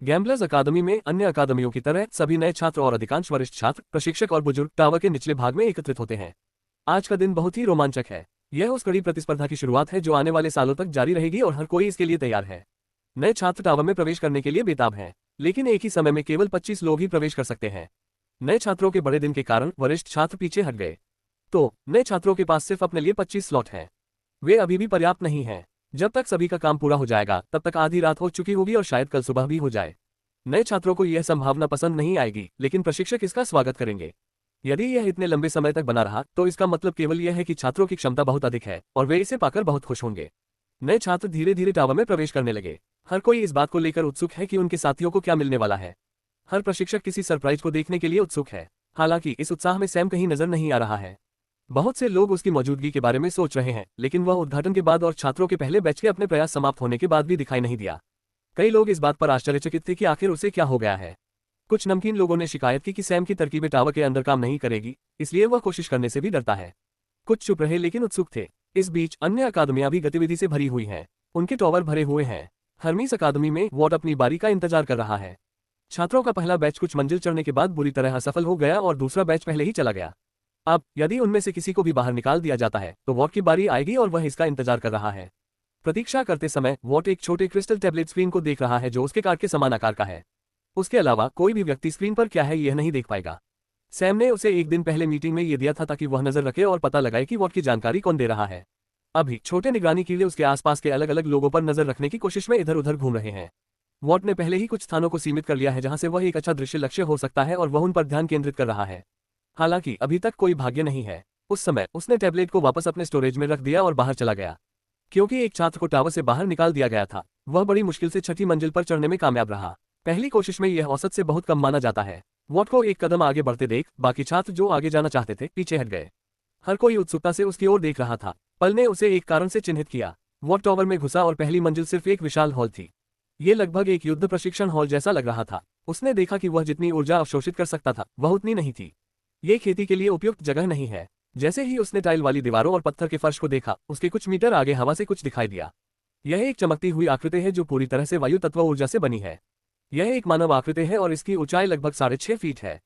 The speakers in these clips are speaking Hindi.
गैम्बलर्स अकादमी में अन्य अकादमियों की तरह सभी नए छात्र और अधिकांश वरिष्ठ छात्र, प्रशिक्षक और बुजुर्ग टावर के निचले भाग में एकत्रित होते हैं। आज का दिन बहुत ही रोमांचक है। यह उस कड़ी प्रतिस्पर्धा की शुरुआत है जो आने वाले सालों तक जारी रहेगी और हर कोई इसके लिए तैयार है। नए छात्र टावर में प्रवेश करने के लिए बेताब हैं, लेकिन एक ही समय में केवल 25 लोग ही प्रवेश कर सकते हैं। नए छात्रों के बड़े दिन के कारण वरिष्ठ छात्र पीछे हट गए। तो नए छात्रों के पास सिर्फ अपने लिए 25 स्लॉट हैं। वे अभी भी पर्याप्त नहीं हैं। जब तक सभी का काम पूरा हो जाएगा तब तक आधी रात हो चुकी होगी और शायद कल सुबह भी हो जाए। नए छात्रों को यह संभावना पसंद नहीं आएगी, लेकिन प्रशिक्षक इसका स्वागत करेंगे। यदि यह इतने लंबे समय तक बना रहा तो इसका मतलब केवल यह है कि छात्रों की क्षमता बहुत अधिक है और वे इसे पाकर बहुत खुश होंगे। नए छात्र धीरे धीरे टावर में प्रवेश करने लगे। हर कोई इस बात को लेकर उत्सुक है कि उनके साथियों को क्या मिलने वाला है। हर प्रशिक्षक किसी सरप्राइज को देखने के लिए उत्सुक है। हालांकि इस उत्साह में सैम कहीं नजर नहीं आ रहा है। बहुत से लोग उसकी मौजूदगी के बारे में सोच रहे हैं, लेकिन वह उद्घाटन के बाद और छात्रों के पहले बैच के अपने प्रयास समाप्त होने के बाद भी दिखाई नहीं दिया। कई लोग इस बात पर आश्चर्यचकित थे कि आखिर उसे क्या हो गया है। कुछ नमकीन लोगों ने शिकायत की कि सैम की तरकीबें टावर के अंदर काम नहीं करेगी, इसलिए वह कोशिश करने से भी डरता है। कुछ चुप रहे लेकिन उत्सुक थे। इस बीच अन्य अकादमियां भी गतिविधि से भरी हुई हैं। उनके टावर भरे हुए हैं। हर्मीस अकादमी में वॉट अपनी बारी का इंतजार कर रहा है। छात्रों का पहला बैच कुछ मंजिल चढ़ने के बाद बुरी तरह असफल हो गया और दूसरा बैच पहले ही चला गया। अब यदि उनमें से किसी को भी बाहर निकाल दिया जाता है तो वॉट की बारी आएगी और वह इसका इंतजार कर रहा है। प्रतीक्षा करते समय वॉट एक छोटे क्रिस्टल टैबलेट स्क्रीन को देख रहा है जो उसके कार्ड के समान आकार का है। उसके अलावा कोई भी व्यक्ति स्क्रीन पर क्या है यह नहीं देख पाएगा। सैम ने उसे एक दिन पहले मीटिंग में यह दिया था ताकि वह नजर रखे और पता लगाए कि वॉट की जानकारी कौन दे रहा है। अभी छोटे निगरानी कीड़े उसके आसपास के अलग अलग लोगों पर नजर रखने की कोशिश में इधर उधर घूम रहे हैं। वॉट ने पहले ही कुछ स्थानों को सीमित कर लिया है जहां से वह एक अच्छा दृश्य लक्ष्य हो सकता है और वह उन पर ध्यान केंद्रित कर रहा है। हालांकि अभी तक कोई भाग्य नहीं है। उस समय उसने टैबलेट को वापस अपने स्टोरेज में रख दिया और बाहर चला गया। क्योंकि एक छात्र को टावर से बाहर निकाल दिया गया था, वह बड़ी मुश्किल से छठी मंजिल पर चढ़ने में कामयाब रहा। पहली कोशिश में यह औसत से बहुत कम माना जाता है। वॉट को एक कदम आगे बढ़ते देख बाकी छात्र जो आगे जाना चाहते थे पीछे हट गए। हर कोई उत्सुकता से उसकी ओर देख रहा था। पल ने उसे एक कारण से चिन्हित किया। वॉट टावर में घुसा और पहली मंजिल सिर्फ एक विशाल हॉल थी। ये लगभग एक युद्ध प्रशिक्षण हॉल जैसा लग रहा था। उसने देखा कि वह जितनी ऊर्जा अवशोषित कर सकता था वह उतनी नहीं थी। ये खेती के लिए उपयुक्त जगह नहीं है। जैसे ही उसने टाइल वाली दीवारों और पत्थर के फर्श को देखा, उसके कुछ मीटर आगे हवा से कुछ दिखाई दिया। यह एक चमकती हुई आकृति है जो पूरी तरह से वायु तत्व ऊर्जा से बनी है। यह एक मानव आकृति है और इसकी ऊंचाई लगभग 6.5 फीट है।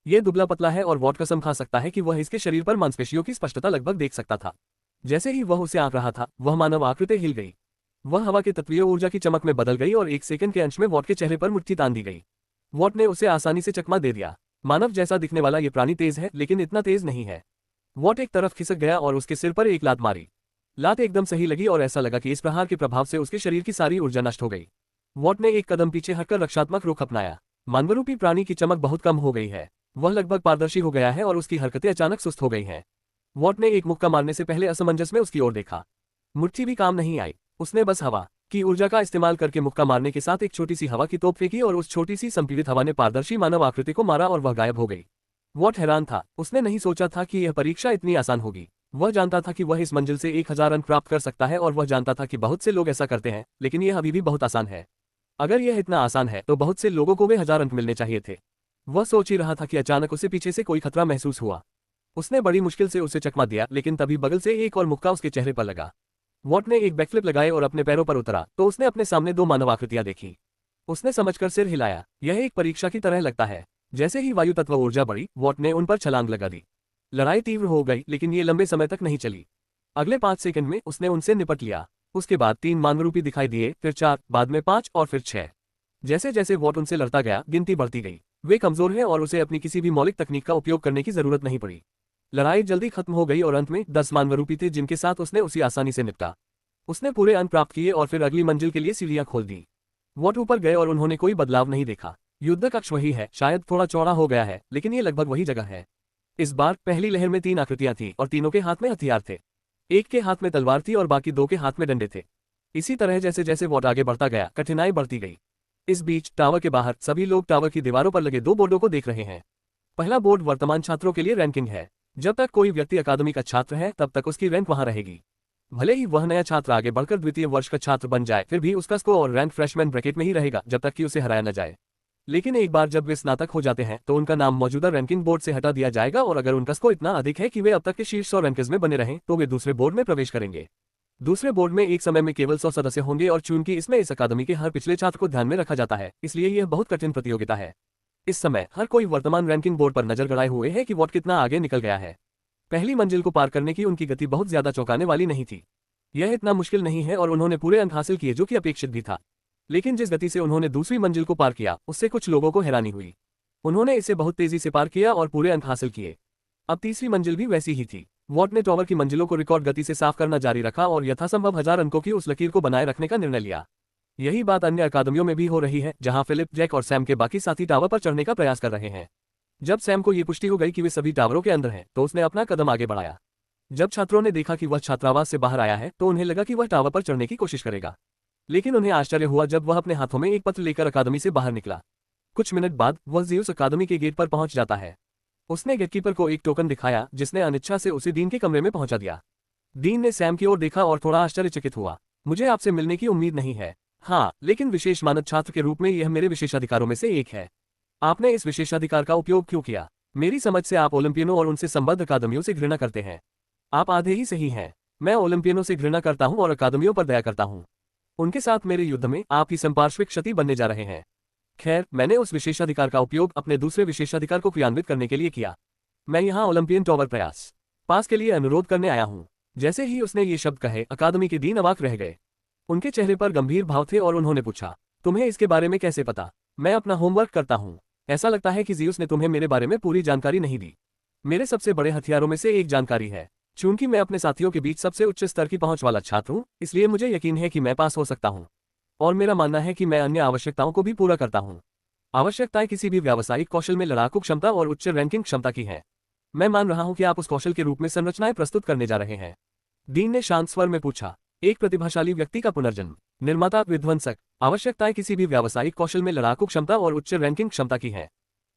यह दुबला पतला है और वॉट कसम खा सकता है कि वह इसके शरीर पर मांसपेशियों की स्पष्टता लगभग देख सकता था। जैसे ही वह उसे आंक रहा था, वह मानव आकृति हिल गई। वह हवा के तत्वीय ऊर्जा की चमक में बदल गई और एक सेकंड के अंश में वॉट के चेहरे पर मुट्ठी तान दी गई। वॉट ने उसे आसानी से चकमा दे दिया। मानव जैसा दिखने वाला ये प्राणी तेज है, लेकिन इतना तेज नहीं है। वॉट एक तरफ खिसक गया और उसके सिर पर एक लात मारी। लात एकदम सही लगी और ऐसा लगा कि इस प्रहार के प्रभाव से उसके शरीर की सारी ऊर्जा नष्ट हो गई। वॉट ने एक कदम पीछे हटकर रक्षात्मक रुख अपनाया। मानवरूपी प्राणी की चमक बहुत कम हो गई है। वह लगभग पारदर्शी हो गया है और उसकी हरकतें अचानक सुस्त हो गई हैं। वॉट ने एक मुक्का मारने से पहले असमंजस में उसकी ओर देखा। मुट्ठी भी काम नहीं आई। उसने बस हवा की ऊर्जा का इस्तेमाल करके मुक्का मारने के साथ एक छोटी सी हवा की तोप फेंकी और उस छोटी सी संपीड़ित हवा ने पारदर्शी मानव आकृति को मारा और वह गायब हो गई। वॉट हैरान था। उसने नहीं सोचा था कि यह परीक्षा इतनी आसान होगी। वह जानता था कि वह इस मंजिल से 1000 अंक प्राप्त कर सकता है और वह जानता था कि बहुत से लोग ऐसा करते हैं, लेकिन यह अभी भी बहुत आसान है। अगर यह इतना आसान है तो बहुत से लोगों को वे 1000 अंक मिलने चाहिए थे। वह सोच ही रहा था कि अचानक उसे पीछे से कोई खतरा महसूस हुआ। उसने बड़ी मुश्किल से उसे चकमा दिया, लेकिन तभी बगल से एक और मुक्का उसके चेहरे पर लगा। वॉट ने एक बैकफ्लिप लगाए और अपने पैरों पर उतरा तो उसने अपने सामने 2 मानव आकृतियां देखी। उसने समझकर सिर हिलाया। यह एक परीक्षा की तरह लगता है। जैसे ही वायु तत्व ऊर्जा बढ़ी, वॉट ने उन पर छलांग लगा दी। लड़ाई तीव्र हो गई, लेकिन ये लंबे समय तक नहीं चली। अगले 5 सेकंड में उसने उनसे निपट लिया। उसके बाद 3 मानवरूपी दिखाई दिए, फिर 4, बाद में 5 और फिर 6। जैसे जैसे वॉट उनसे लड़ता गया, गिनती बढ़ती गई। वे कमजोर हैं और उसे अपनी किसी भी मौलिक तकनीक का उपयोग करने की जरूरत नहीं पड़ी। लड़ाई जल्दी खत्म हो गई और अंत में 10 मानवरूपी थे जिनके साथ उसने उसी आसानी से निपटा। उसने पूरे अंक प्राप्त किए और फिर अगली मंजिल के लिए सीढ़ियां खोल दी। वॉट ऊपर गए और उन्होंने कोई बदलाव नहीं देखा। युद्ध कक्ष वही है, शायद थोड़ा चौड़ा हो गया है, लेकिन ये लगभग वही जगह है। इस बार पहली लहर में 3 आकृतियां थीं और तीनों के हाथ में हथियार थे। एक के हाथ में तलवार थी और बाकी 2 के हाथ में डंडे थे। इसी तरह जैसे जैसे वॉट आगे बढ़ता गया, कठिनाई बढ़ती गई। इस बीच टावर के बाहर सभी लोग टावर की दीवारों पर लगे 2 बोर्डों को देख रहे हैं। पहला बोर्ड वर्तमान छात्रों के लिए रैंकिंग है। जब तक कोई व्यक्ति अकादमी का छात्र है तब तक उसकी रैंक वहां रहेगी। भले ही वह नया छात्र आगे बढ़कर द्वितीय वर्ष का छात्र बन जाए, फिर भी उसका स्कोर और रैंक फ्रेशमैन ब्रैकेट में ही रहेगा जब तक कि उसे हराया न जाए। लेकिन एक बार जब वे स्नातक हो जाते हैं तो उनका नाम मौजूदा रैंकिंग बोर्ड से हटा दिया जाएगा और अगर उनका स्कोर इतना अधिक है कि वे अब तक के शीर्ष 100 रैंकर्स में बने रहें तो वे दूसरे बोर्ड में प्रवेश करेंगे। दूसरे बोर्ड में एक समय में केवल 100 सदस्य होंगे और चूंकि इसमें इस अकादमी के हर पिछले छात्र को ध्यान में रखा जाता है, इसलिए यह बहुत कठिन प्रतियोगिता है। इस समय हर कोई वर्तमान रैंकिंग बोर्ड पर नजर गड़ाए हुए है कि वॉट कितना आगे निकल गया है। पहली मंजिल को पार करने की उनकी गति बहुत ज्यादा चौंकाने वाली नहीं थी। यह इतना मुश्किल नहीं है और उन्होंने पूरे अंक हासिल किए जो कि अपेक्षित भी था। लेकिन जिस गति से उन्होंने दूसरी मंजिल को पार किया उससे कुछ लोगों को हैरानी हुई। उन्होंने इसे बहुत तेजी से पार किया और पूरे अंक हासिल किए। अब तीसरी मंजिल भी वैसी ही थी। वॉट ने टॉवर की मंजिलों को रिकॉर्ड गति से साफ करना जारी रखा और यथासंभव 1000 अंकों की उस लकीर को बनाए रखने का निर्णय लिया। यही बात अन्य अकादमियों में भी हो रही है, जहां फिलिप, जैक और सैम के बाकी साथी टावर पर चढ़ने का प्रयास कर रहे हैं। जब सैम को ये पुष्टि हो गई कि वे सभी टावरों के अंदर हैं, तो उसने अपना कदम आगे बढ़ाया। जब छात्रों ने देखा कि वह छात्रावास से बाहर आया है, तो उन्हें लगा कि वह टावर पर चढ़ने की कोशिश करेगा। लेकिन उन्हें आश्चर्य हुआ जब वह अपने हाथों में एक पत्र लेकर अकादमी से बाहर निकला। कुछ मिनट बाद वह ज़ीउस अकादमी के गेट पर पहुंच जाता है। उसने गेटकीपर को एक टोकन दिखाया, जिसने अनिच्छा से उसे डीन के कमरे में पहुंचा दिया। डीन ने सैम की ओर देखा और थोड़ा आश्चर्यचकित हुआ। मुझे आपसे मिलने की उम्मीद नहीं है। हाँ, लेकिन विशेष मानद छात्र के रूप में यह मेरे विशेषाधिकारों में से एक है। आपने इस विशेषाधिकार का उपयोग क्यों किया? मेरी समझ से आप ओलंपियनों और उनसे संबद्ध अकादमियों से घृणा करते हैं। आप आधे ही सही हैं। मैं ओलंपियनों से घृणा करता हूं और अकादमियों पर दया करता हूं। उनके साथ मेरे युद्ध में आपकी संपार्श्विक क्षति बनने जा रहे हैं। खैर, मैंने उस विशेषाधिकार का उपयोग अपने दूसरे विशेषाधिकार को क्रियान्वित करने के लिए किया। मैं यहाँ ओलंपियन टॉवर प्रयास पास के लिए अनुरोध करने आया हूँ। जैसे ही उसने ये शब्द कहे, अकादमी के डीन अवाक रह गए। उनके चेहरे पर गंभीर भाव थे और उन्होंने पूछा, तुम्हें इसके बारे में कैसे पता? मैं अपना होमवर्क करता हूँ। ऐसा लगता है कि ज़ीउस ने तुम्हें मेरे बारे में पूरी जानकारी नहीं दी। मेरे सबसे बड़े हथियारों में से एक जानकारी है। चूंकि मैं अपने साथियों के बीच सबसे उच्च स्तर की पहुंच वाला छात्र हूं, इसलिए मुझे यकीन है कि मैं पास हो सकता हूं। और मेरा मानना है कि मैं अन्य आवश्यकताओं को भी पूरा करता हूं। आवश्यकताएं किसी भी व्यावसायिक कौशल में लड़ाकू क्षमता और उच्च रैंकिंग क्षमता की हैं। मैं मान रहा हूं कि आप उस कौशल के रूप में संरचनाएं प्रस्तुत करने जा रहे हैं। डीन ने शांत स्वर में पूछा, एक प्रतिभाशाली व्यक्ति का पुनर्जन्म, निर्माता, विध्वंसक। आवश्यकताएं किसी भी व्यावसायिक कौशल में लड़ाकू क्षमता और उच्च रैंकिंग क्षमता की हैं।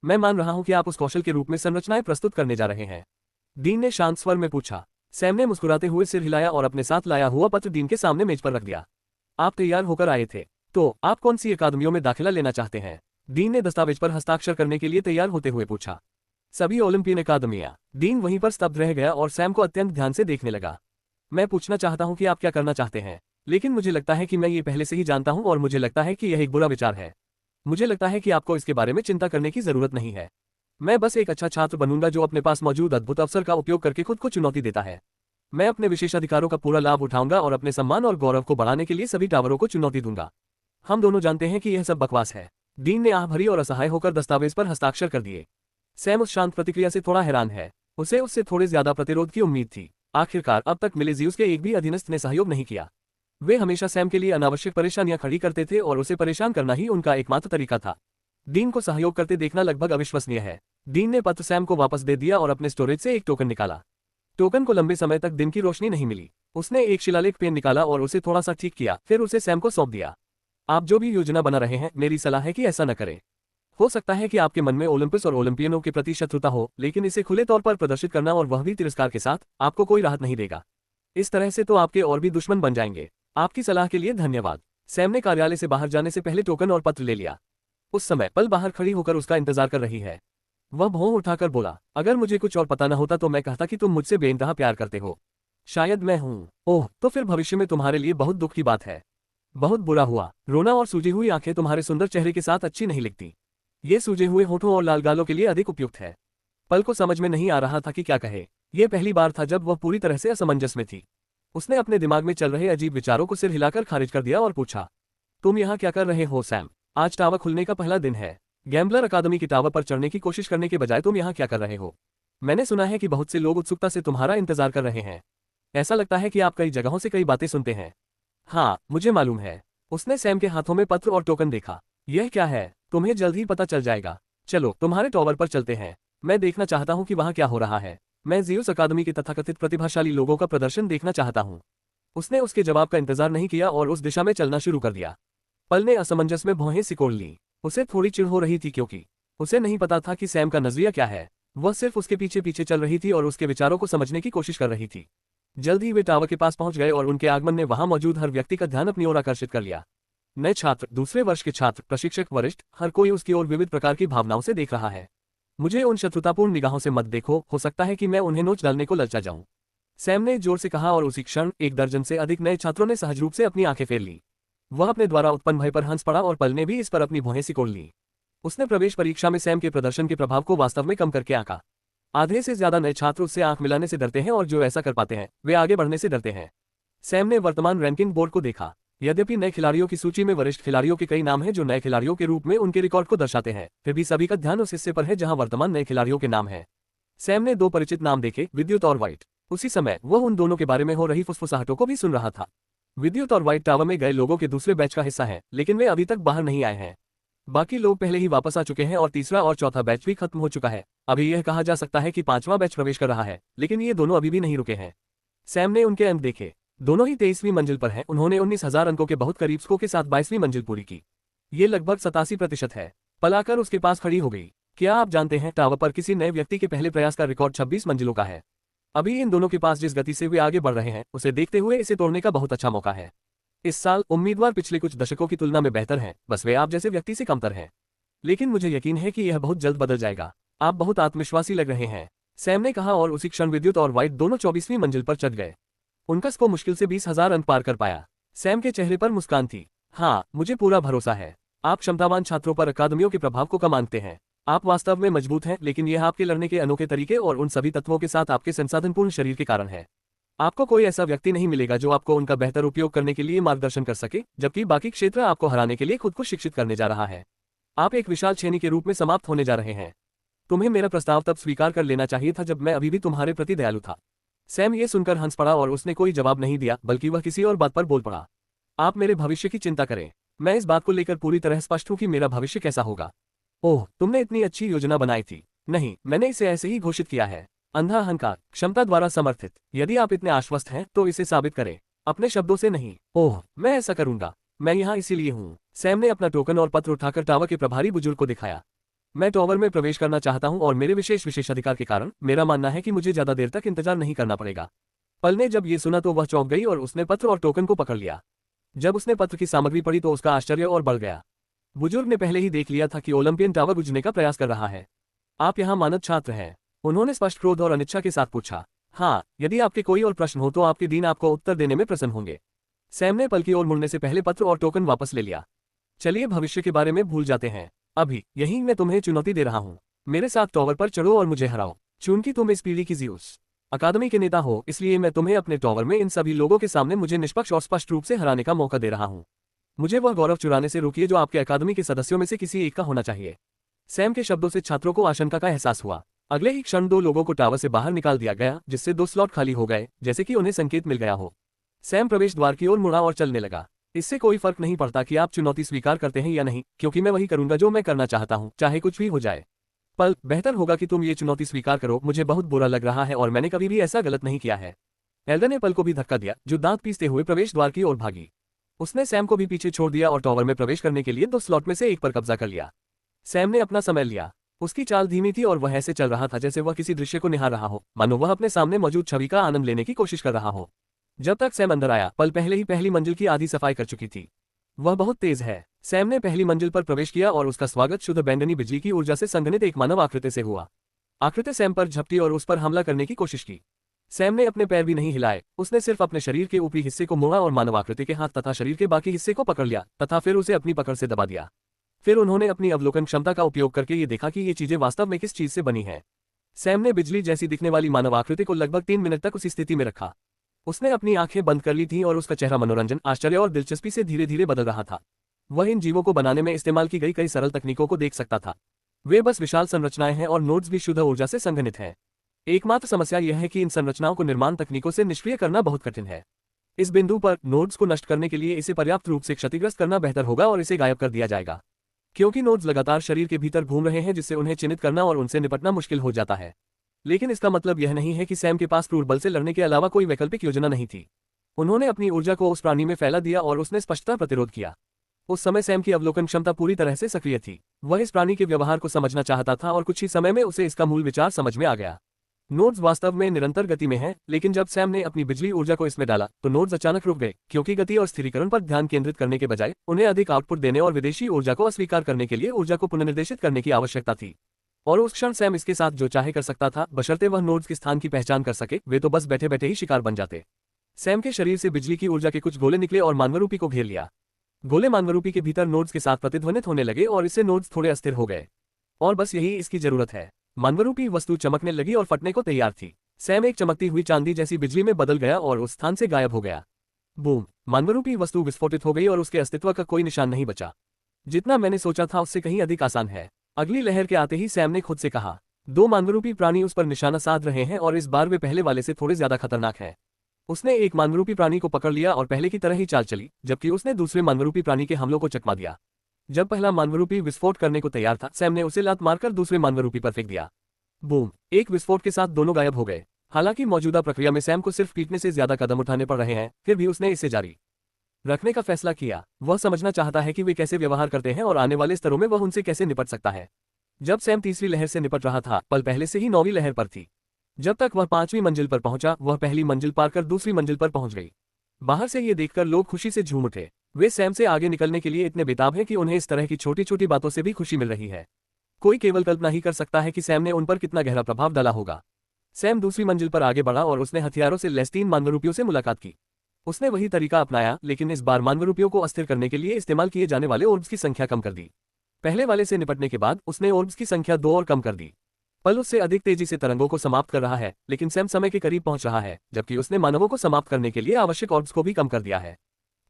मैं मान रहा हूं कि आप उस कौशल के रूप में संरचनाएं प्रस्तुत करने जा रहे हैं। डीन ने शांत स्वर में पूछा। सैम ने मुस्कुराते हुए सिर हिलाया और अपने साथ लाया हुआ पत्र डीन के सामने मेज पर रख दिया। आप तैयार होकर आए थे, तो आप कौन सी अकादमियों में दाखिला लेना चाहते हैं? डीन ने दस्तावेज पर हस्ताक्षर करने के लिए तैयार होते हुए पूछा। सभी ओलंपियन अकादमियां। डीन वहीं पर स्तब्ध रह गया और सैम को अत्यंत ध्यान से देखने लगा। मैं पूछना चाहता हूं कि आप क्या करना चाहते हैं, लेकिन मुझे लगता है कि मैं ये पहले से ही जानता हूं और मुझे लगता है कि यह एक बुरा विचार है। मुझे लगता है कि आपको इसके बारे में चिंता करने की जरूरत नहीं है। मैं बस एक अच्छा छात्र बनूंगा जो अपने पास मौजूद अद्भुत अवसर का उपयोग करके खुद को चुनौती देता है। मैं अपने विशेषाधिकारों का पूरा लाभ उठाऊंगा और अपने सम्मान और गौरव को बढ़ाने के लिए सभी टावरों को चुनौती दूंगा। हम दोनों जानते हैं कि यह सब बकवास है। डीन ने आह भरी और असहाय होकर दस्तावेज पर हस्ताक्षर कर दिए। सैम उस शांत प्रतिक्रिया से थोड़ा हैरान है। उसे उससे थोड़े ज्यादा प्रतिरोध की उम्मीद थी। आखिरकार अब तक मिले ज़ीउस के एक भी अधीनस्थ ने सहयोग नहीं किया। वे हमेशा सैम के लिए अनावश्यक परेशानियां खड़ी करते थे और उसे परेशान करना ही उनका एकमात्र तरीका था। डीन को सहयोग करते देखना लगभग अविश्वसनीय है। डीन ने पत्र सैम को वापस दे दिया और अपने स्टोरेज से एक टोकन निकाला। टोकन को लंबे समय तक दिन की रोशनी नहीं मिली। उसने एक शिलालेख पेन निकाला और उसे थोड़ा सा ठीक किया, फिर उसे सैम को सौंप दिया। आप जो भी योजना बना रहे हैं, मेरी सलाह है कि ऐसा न करें। हो सकता है कि आपके मन में ओलंपिस और ओलंपियनों के प्रति शत्रुता हो, लेकिन इसे खुले तौर पर प्रदर्शित करना और वह भी तिरस्कार के साथ आपको कोई राहत नहीं देगा। इस तरह से तो आपके और भी दुश्मन बन जाएंगे। आपकी सलाह के लिए धन्यवाद। सैम ने कार्यालय से बाहर जाने से पहले टोकन और पत्र ले लिया। उस समय पल बाहर खड़ी होकर उसका इंतजार कर रही है। वह भौं उठाकर बोला, अगर मुझे कुछ और पता न होता तो मैं कहता कि तुम मुझसे बेइंतहा प्यार करते हो। शायद मैं हूँ। ओह, तो फिर भविष्य में तुम्हारे लिए बहुत दुख की बात है। बहुत बुरा हुआ। रोना और सूजी हुई आंखें तुम्हारे सुंदर चेहरे के साथ अच्छी नहीं लगती। ये सूजे हुए होठों और लाल गालों के लिए अधिक उपयुक्त है। पल को समझ में नहीं आ रहा था कि क्या कहे। यह पहली बार था जब वह पूरी तरह से असमंजस में थी। उसने अपने दिमाग में चल रहे अजीब विचारों को सिर हिलाकर खारिज कर दिया और पूछा, तुम यहाँ क्या कर रहे हो सैम? आज टावर खुलने का पहला दिन है। गैम्बलर अकादमी की टावर पर चढ़ने की कोशिश करने के बजाय तुम यहाँ क्या कर रहे हो? मैंने सुना है कि बहुत से लोग उत्सुकता से तुम्हारा इंतजार कर रहे हैं। ऐसा लगता है कि आप कई जगहों से कई बातें सुनते हैं। हाँ, मुझे मालूम है। उसने सैम के हाथों में पत्र और टोकन देखा। यह क्या है? तुम्हें जल्द ही पता चल जाएगा। चलो तुम्हारे टावर पर चलते हैं। मैं देखना चाहता हूँ कि वहाँ क्या हो रहा है। मैं ज़ीउस अकादमी के तथाकथित प्रतिभाशाली लोगों का प्रदर्शन देखना चाहता हूँ। उसने उसके जवाब का इंतजार नहीं किया और उस दिशा में चलना शुरू कर दिया। पल ने असमंजस में भौहें सिकोड़ ली। उसे थोड़ी चिढ़ हो रही थी क्योंकि उसे नहीं पता था कि सैम का नजरिया क्या है। वह सिर्फ उसके पीछे पीछे चल रही थी और उसके विचारों को समझने की कोशिश कर रही थी। जल्द ही वे टावर के पास पहुंच गए और उनके आगमन ने वहां मौजूद हर व्यक्ति का ध्यान अपनी ओर आकर्षित कर लिया। नए छात्र, दूसरे वर्ष के छात्र, प्रशिक्षक, वरिष्ठ, हर कोई उसकी ओर विविध प्रकार की भावनाओं से देख रहा है। मुझे उन शत्रुतापूर्ण निगाहों से मत देखो, हो सकता है कि मैं उन्हें नोच डालने को ललचा जाऊं। सैम ने जोर से कहा और उसी क्षण 1 दर्जन से अधिक नए छात्रों ने सहज रूप से अपनी आंखें फेर ली। वह अपने द्वारा उत्पन्न भय पर हंस पड़ा और पल ने भी इस पर अपनी भौहें सिकोड़ ली। उसने प्रवेश परीक्षा में सैम के प्रदर्शन के प्रभाव को वास्तव में कम करके आंका। आधे से ज्यादा नए छात्र उससे आंख मिलाने से डरते हैं और जो ऐसा कर पाते हैं वे आगे बढ़ने से डरते हैं। सैम ने वर्तमान रैंकिंग बोर्ड को देखा। यद्यपि नए खिलाड़ियों की सूची में वरिष्ठ खिलाड़ियों के कई नाम हैं जो नए खिलाड़ियों के रूप में उनके रिकॉर्ड को दर्शाते हैं, फिर भी सभी का ध्यान उस हिस्से पर है जहां वर्तमान नए खिलाड़ियों के नाम हैं। सैम ने 2 परिचित नाम देखे, विद्युत और व्हाइट। उसी समय वह उन दोनों के बारे में हो रही फुसफुसाहटों को भी सुन रहा था। विद्युत और व्हाइट टावर में गए लोगों के दूसरे बैच का हिस्सा है, लेकिन वे अभी तक बाहर नहीं आए हैं। बाकी लोग पहले ही वापस आ चुके हैं और तीसरा और चौथा बैच भी खत्म हो चुका है। अभी यह कहा जा सकता है कि 5वां बैच प्रवेश कर रहा है, लेकिन ये दोनों अभी भी नहीं रुके हैं। सैम ने उनके अंक देखे। दोनों ही 23वीं मंजिल पर हैं। उन्होंने 19,000 अंकों के बहुत करीब स्कोर के साथ 22वीं मंजिल पूरी की। ये लगभग 87% है। पल आकर उसके पास खड़ी हो गई। क्या आप जानते हैं, टावर पर किसी नए व्यक्ति के पहले प्रयास का रिकॉर्ड 26 मंजिलों का है। अभी इन दोनों के पास जिस गति से वे आगे बढ़ रहे हैं उसे देखते हुए इसे तोड़ने का बहुत अच्छा मौका है। इस साल उम्मीदवार पिछले कुछ दशकों की तुलना में बेहतर हैं, बस वे आप जैसे व्यक्ति से कमतर हैं। लेकिन मुझे यकीन है कि यह बहुत जल्द बदल जाएगा। आप बहुत आत्मविश्वासी लग रहे हैं, सैम ने कहा और उसी क्षण विद्युत और व्हाइट दोनों 24वीं मंजिल पर चढ़ गए। उनका स्कोर मुश्किल से 20,000 अंक पार कर पाया। सैम के चेहरे पर मुस्कान थी। हाँ, मुझे पूरा भरोसा है। आप क्षमतावान छात्रों पर अकादमियों के प्रभाव को कम आंकते हैं। आप वास्तव में मजबूत हैं, लेकिन यह आपके लड़ने के अनोखे तरीके और उन सभी तत्वों के साथ आपके संसाधनपूर्ण शरीर के कारण है। आपको कोई ऐसा व्यक्ति नहीं मिलेगा जो आपको उनका बेहतर उपयोग करने के लिए मार्गदर्शन कर सके, जबकि बाकी क्षेत्र आपको हराने के लिए खुद को शिक्षित करने जा रहा है। आप एक विशाल छेनी के रूप में समाप्त होने जा रहे हैं। तुम्हें मेरा प्रस्ताव तब स्वीकार कर लेना चाहिए था जब मैं अभी भी तुम्हारे प्रति दयालु था। सैम ये सुनकर हंस पड़ा और उसने कोई जवाब नहीं दिया, बल्कि वह किसी और बात पर बोल पड़ा। आप मेरे भविष्य की चिंता करें। मैं इस बात को लेकर पूरी तरह स्पष्ट हूं कि मेरा भविष्य कैसा होगा। ओह, तुमने इतनी अच्छी योजना बनाई थी। नहीं, मैंने इसे ऐसे ही घोषित किया है। अंधा अहंकार, क्षमता द्वारा समर्थित। यदि आप इतने आश्वस्त हैं तो इसे साबित करें, अपने शब्दों से नहीं। ओह, मैं ऐसा करूंगा। मैं यहाँ इसीलिए हूँ। सैम ने अपना टोकन और पत्र उठाकर टावर के प्रभारी बुजुर्ग को दिखाया। मैं टावर में प्रवेश करना चाहता हूँ और मेरे विशेषाधिकार के कारण मेरा मानना है कि मुझे ज्यादा देर तक इंतजार नहीं करना पड़ेगा। पल ने जब ये सुना तो वह चौंक गई और उसने पत्र और टोकन को पकड़ लिया। जब उसने पत्र की सामग्री पढ़ी तो उसका आश्चर्य और बढ़ गया। बुजुर्ग ने पहले ही देख लिया था कि ओलंपियन टावर बुझने का प्रयास कर रहा है। आप यहाँ मानद छात्र हैं? उन्होंने स्पष्ट क्रोध और अनिच्छा के साथ पूछा। हाँ, यदि आपके कोई और प्रश्न हो तो आपके डीन आपको उत्तर देने में प्रसन्न होंगे। सैम ने पल की ओर मुड़ने से पहले पत्र और टोकन वापस ले लिया। चलिए भविष्य के बारे में भूल जाते हैं। अभी यही मैं तुम्हें चुनौती दे रहा हूँ। मेरे साथ टावर पर चढ़ो और मुझे हराओ। चूंकि तुम इस पीढ़ी की ज़्यूस अकादमी के नेता हो, इसलिए मैं तुम्हें अपने टावर में इन सभी लोगों के सामने मुझे निष्पक्ष और स्पष्ट रूप से हराने का मौका दे रहा हूँ। मुझे वह गौरव चुराने से रोकिए जो आपके अकादमी के सदस्यों में से किसी एक का होना चाहिए। सैम के शब्दों से छात्रों को आशंका का एहसास हुआ। अगले ही क्षण 2 लोगों को टावर से बाहर निकाल दिया गया, जिससे 2 स्लॉट खाली हो गए, जैसे कि उन्हें संकेत मिल गया हो। सैम प्रवेश द्वार की ओर मुड़ा और चलने लगा। इससे कोई फर्क नहीं पड़ता कि आप चुनौती स्वीकार करते हैं या नहीं, क्योंकि मैं वही करूंगा जो मैं करना चाहता हूं, चाहे कुछ भी हो जाए। पल, बेहतर होगा कि तुम ये चुनौती स्वीकार करो। मुझे बहुत बुरा लग रहा है और मैंने कभी भी ऐसा गलत नहीं किया है। एल्डर ने पल को भी धक्का दिया, जो दांत पीसते हुए प्रवेश द्वार की ओर भागी। उसने सैम को भी पीछे छोड़ दिया और टावर में प्रवेश करने के लिए 2 स्लॉट में से एक पर कब्जा कर लिया। सैम ने अपना समय लिया। उसकी चाल धीमी थी और वह ऐसे चल रहा था जैसे वह किसी दृश्य को निहार रहा हो, मानो वह अपने सामने मौजूद छवि का आनंद लेने की कोशिश कर रहा हो। जब तक सैम अंदर आया, पल पहले ही पहली मंजिल की आधी सफाई कर चुकी थी। वह बहुत तेज है। सैम ने पहली मंजिल पर प्रवेश किया और उसका स्वागत शुद्ध बैंगनी बिजली की ऊर्जा से संघनित एक मानव आकृति से हुआ। आकृति सैम पर झपटी और उस पर हमला करने की कोशिश की। सैम ने अपने पैर भी नहीं हिलाए। उसने सिर्फ अपने शरीर के ऊपरी हिस्से को मोड़ा और मानव आकृति के हाथ तथा शरीर के बाकी हिस्से को पकड़ लिया तथा फिर उसे अपनी पकड़ से दबा दिया। फिर उन्होंने अपनी अवलोकन क्षमता का उपयोग करके ये देखा कि ये चीजें वास्तव में किस चीज से बनी हैं। सैम ने बिजली जैसी दिखने वाली मानव आकृति को लगभग 3 मिनट तक उसी स्थिति में रखा। उसने अपनी आंखें बंद कर ली थीं और उसका चेहरा मनोरंजन, आश्चर्य और दिलचस्पी से धीरे धीरे बदल रहा था। वह इन जीवों को बनाने में इस्तेमाल की गई कई सरल तकनीकों को देख सकता था। वे बस विशाल संरचनाएं हैं और नोड्स भी शुद्ध ऊर्जा से संघनित हैं। एकमात्र समस्या यह है कि इन संरचनाओं को निर्माण तकनीकों से निष्क्रिय करना बहुत कठिन है। इस बिंदु पर नोड्स को नष्ट करने के लिए इसे पर्याप्त रूप से क्षतिग्रस्त करना बेहतर होगा और इसे गायब कर दिया जाएगा, क्योंकि नोड्स लगातार शरीर के भीतर घूम रहे हैं, जिससे उन्हें चिन्हित करना और उनसे निपटना मुश्किल हो जाता है। लेकिन इसका मतलब यह नहीं है कि सैम के पास क्रूर बल से लड़ने के अलावा कोई वैकल्पिक योजना नहीं थी। उन्होंने अपनी ऊर्जा को उस प्राणी में फैला दिया और उसने स्पष्टता प्रतिरोध किया। उस समय सैम की अवलोकन क्षमता पूरी तरह से सक्रिय थी। वह इस प्राणी के व्यवहार को समझना चाहता था और कुछ ही समय में उसे इसका मूल विचार समझ में आ गया। नोड्स वास्तव में निरंतर गति में हैं, लेकिन जब सैम ने अपनी बिजली ऊर्जा को इसमें डाला तो नोड्स अचानक रुक गए, क्योंकि गति और स्थिरीकरण पर ध्यान केंद्रित करने के बजाय उन्हें अधिक आउटपुट देने और विदेशी ऊर्जा को अस्वीकार करने के लिए ऊर्जा को पुनर्निर्देशित करने की आवश्यकता थी। और उस क्षण सैम इसके साथ जो चाहे कर सकता था, बशर्ते वह नोड्स के स्थान की पहचान कर सके। वे तो बस बैठे बैठे ही शिकार बन जाते। सैम के शरीर से बिजली की ऊर्जा के कुछ गोले निकले और मानवरूपी को घेर लिया। गोले मानवरूपी के भीतर नोड्स के साथ प्रतिध्वनित होने लगे और इससे नोड्स थोड़े अस्थिर हो गए। और बस यही इसकी जरूरत है। मानवरूपी वस्तु चमकने लगी और फटने को तैयार थी। सैम एक चमकती हुई चांदी जैसी बिजली में बदल गया और उस स्थान से गायब हो गया। बूम! मानवरूपी वस्तु विस्फोटित हो गई और उसके अस्तित्व का कोई निशान नहीं बचा। जितना मैंने सोचा था उससे कहीं अधिक आसान है। अगली लहर के आते ही सैम ने खुद से कहा, दो मानवरूपी प्राणी उस पर निशाना साध रहे हैं और इस बार वे पहले वाले से थोड़े ज्यादा खतरनाक हैं। उसने एक मानवरूपी प्राणी को पकड़ लिया और पहले की तरह ही चाल चली, जबकि उसने दूसरे मानवरूपी प्राणी के हमलों को चकमा दिया। जब पहला मानवरूपी विस्फोट करने को तैयार था, सैम ने उसे लात मारकर दूसरे मानवरूपी पर फेंक दिया। बूम! एक विस्फोट के साथ दोनों गायब हो गए। हालांकि मौजूदा प्रक्रिया में सैम को सिर्फ पीटने से ज्यादा कदम उठाने पड़ रहे हैं, फिर भी उसने इसे जारी रखने का फैसला किया। वह समझना चाहता है कि वे कैसे व्यवहार करते हैं और आने वाले स्तरों में वह उनसे कैसे निपट सकता है। जब सैम तीसरी लहर से निपट रहा था, पल पहले से ही 9वीं लहर पर थी। जब तक वह 5वीं मंजिल पर पहुंचा, वह पहली मंजिल पार कर दूसरी मंजिल पर पहुंच गई। बाहर से ये देखकर लोग खुशी से झूम उठे। वे सैम से आगे निकलने के लिए इतने बेताब हैं कि उन्हें इस तरह की छोटी छोटी बातों से भी खुशी मिल रही है। कोई केवल कल्पना ही कर सकता है कि सैम ने उन पर कितना गहरा प्रभाव डाला होगा। सैम दूसरी मंजिल पर आगे बढ़ा और उसने हथियारों से लैस 3 मानवरूपियों से मुलाकात की। उसने वही तरीका अपनाया, लेकिन इस बार मानवरूपियों को अस्थिर करने के लिए इस्तेमाल किए जाने वाले ओर्ब्स की संख्या कम कर दी। पहले वाले से निपटने के बाद उसने ओर्ब्स की संख्या 2 और कम कर दी। पल उससे अधिक तेजी से तरंगों को समाप्त कर रहा है, लेकिन सैम समय के करीब पहुंच रहा है, जबकि उसने मानवों को समाप्त करने के लिए आवश्यक ऑर्ब्स को भी कम कर दिया है।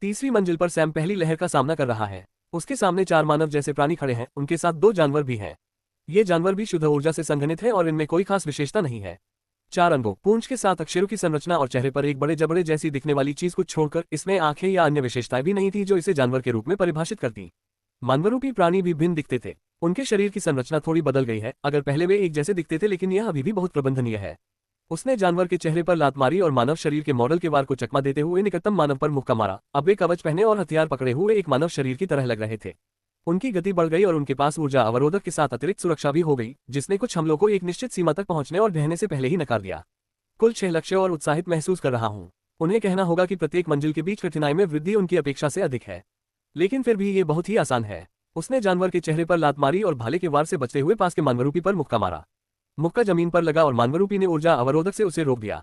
तीसरी मंजिल पर सैम पहली लहर का सामना कर रहा है। उसके सामने 4 मानव जैसे प्राणी खड़े हैं, उनके साथ 2 जानवर भी हैं। ये जानवर भी शुद्ध ऊर्जा से संघनित है और इनमें कोई खास विशेषता नहीं है। 4 अंगों, पूंछ के साथ अक्षरों की संरचना और चेहरे पर एक बड़े जबड़े जैसी दिखने वाली चीज को छोड़कर इसमें आंखें या अन्य विशेषताएं भी नहीं थी जो इसे जानवर के रूप में परिभाषित करती। मानवरूपी प्राणी भी भिन्न दिखते थे। उनके शरीर की संरचना थोड़ी बदल गई है। अगर पहले वे एक जैसे दिखते थे, लेकिन यह अभी भी बहुत प्रबंधनीय है। उसने जानवर के चेहरे पर लात मारी और मानव शरीर के मॉडल के वार को चकमा देते हुए निकटतम मानव पर मुक्का मारा। अब वे कवच पहने और हथियार पकड़े हुए एक मानव शरीर की तरह लग रहे थे। उनकी गति बढ़ गई और उनके पास ऊर्जा अवरोधक के साथ अतिरिक्त सुरक्षा भी हो गई, जिसने कुछ हमलों को एक निश्चित सीमा तक पहुंचने और ढहने से पहले ही नकार दिया। कुल 6 लक्ष्य और उत्साहित महसूस कर रहा हूं। उन्हें कहना होगा कि प्रत्येक मंजिल के बीच कठिनाई में वृद्धि उनकी अपेक्षा से अधिक है, लेकिन फिर भी ये बहुत ही आसान है। उसने जानवर के चेहरे पर लात मारी और भाले के वार से बचते हुए पास के मानवरूपी पर मुक्का मारा। मुक्का जमीन पर लगा और मानवरूपी ने ऊर्जा अवरोधक से उसे रोक दिया।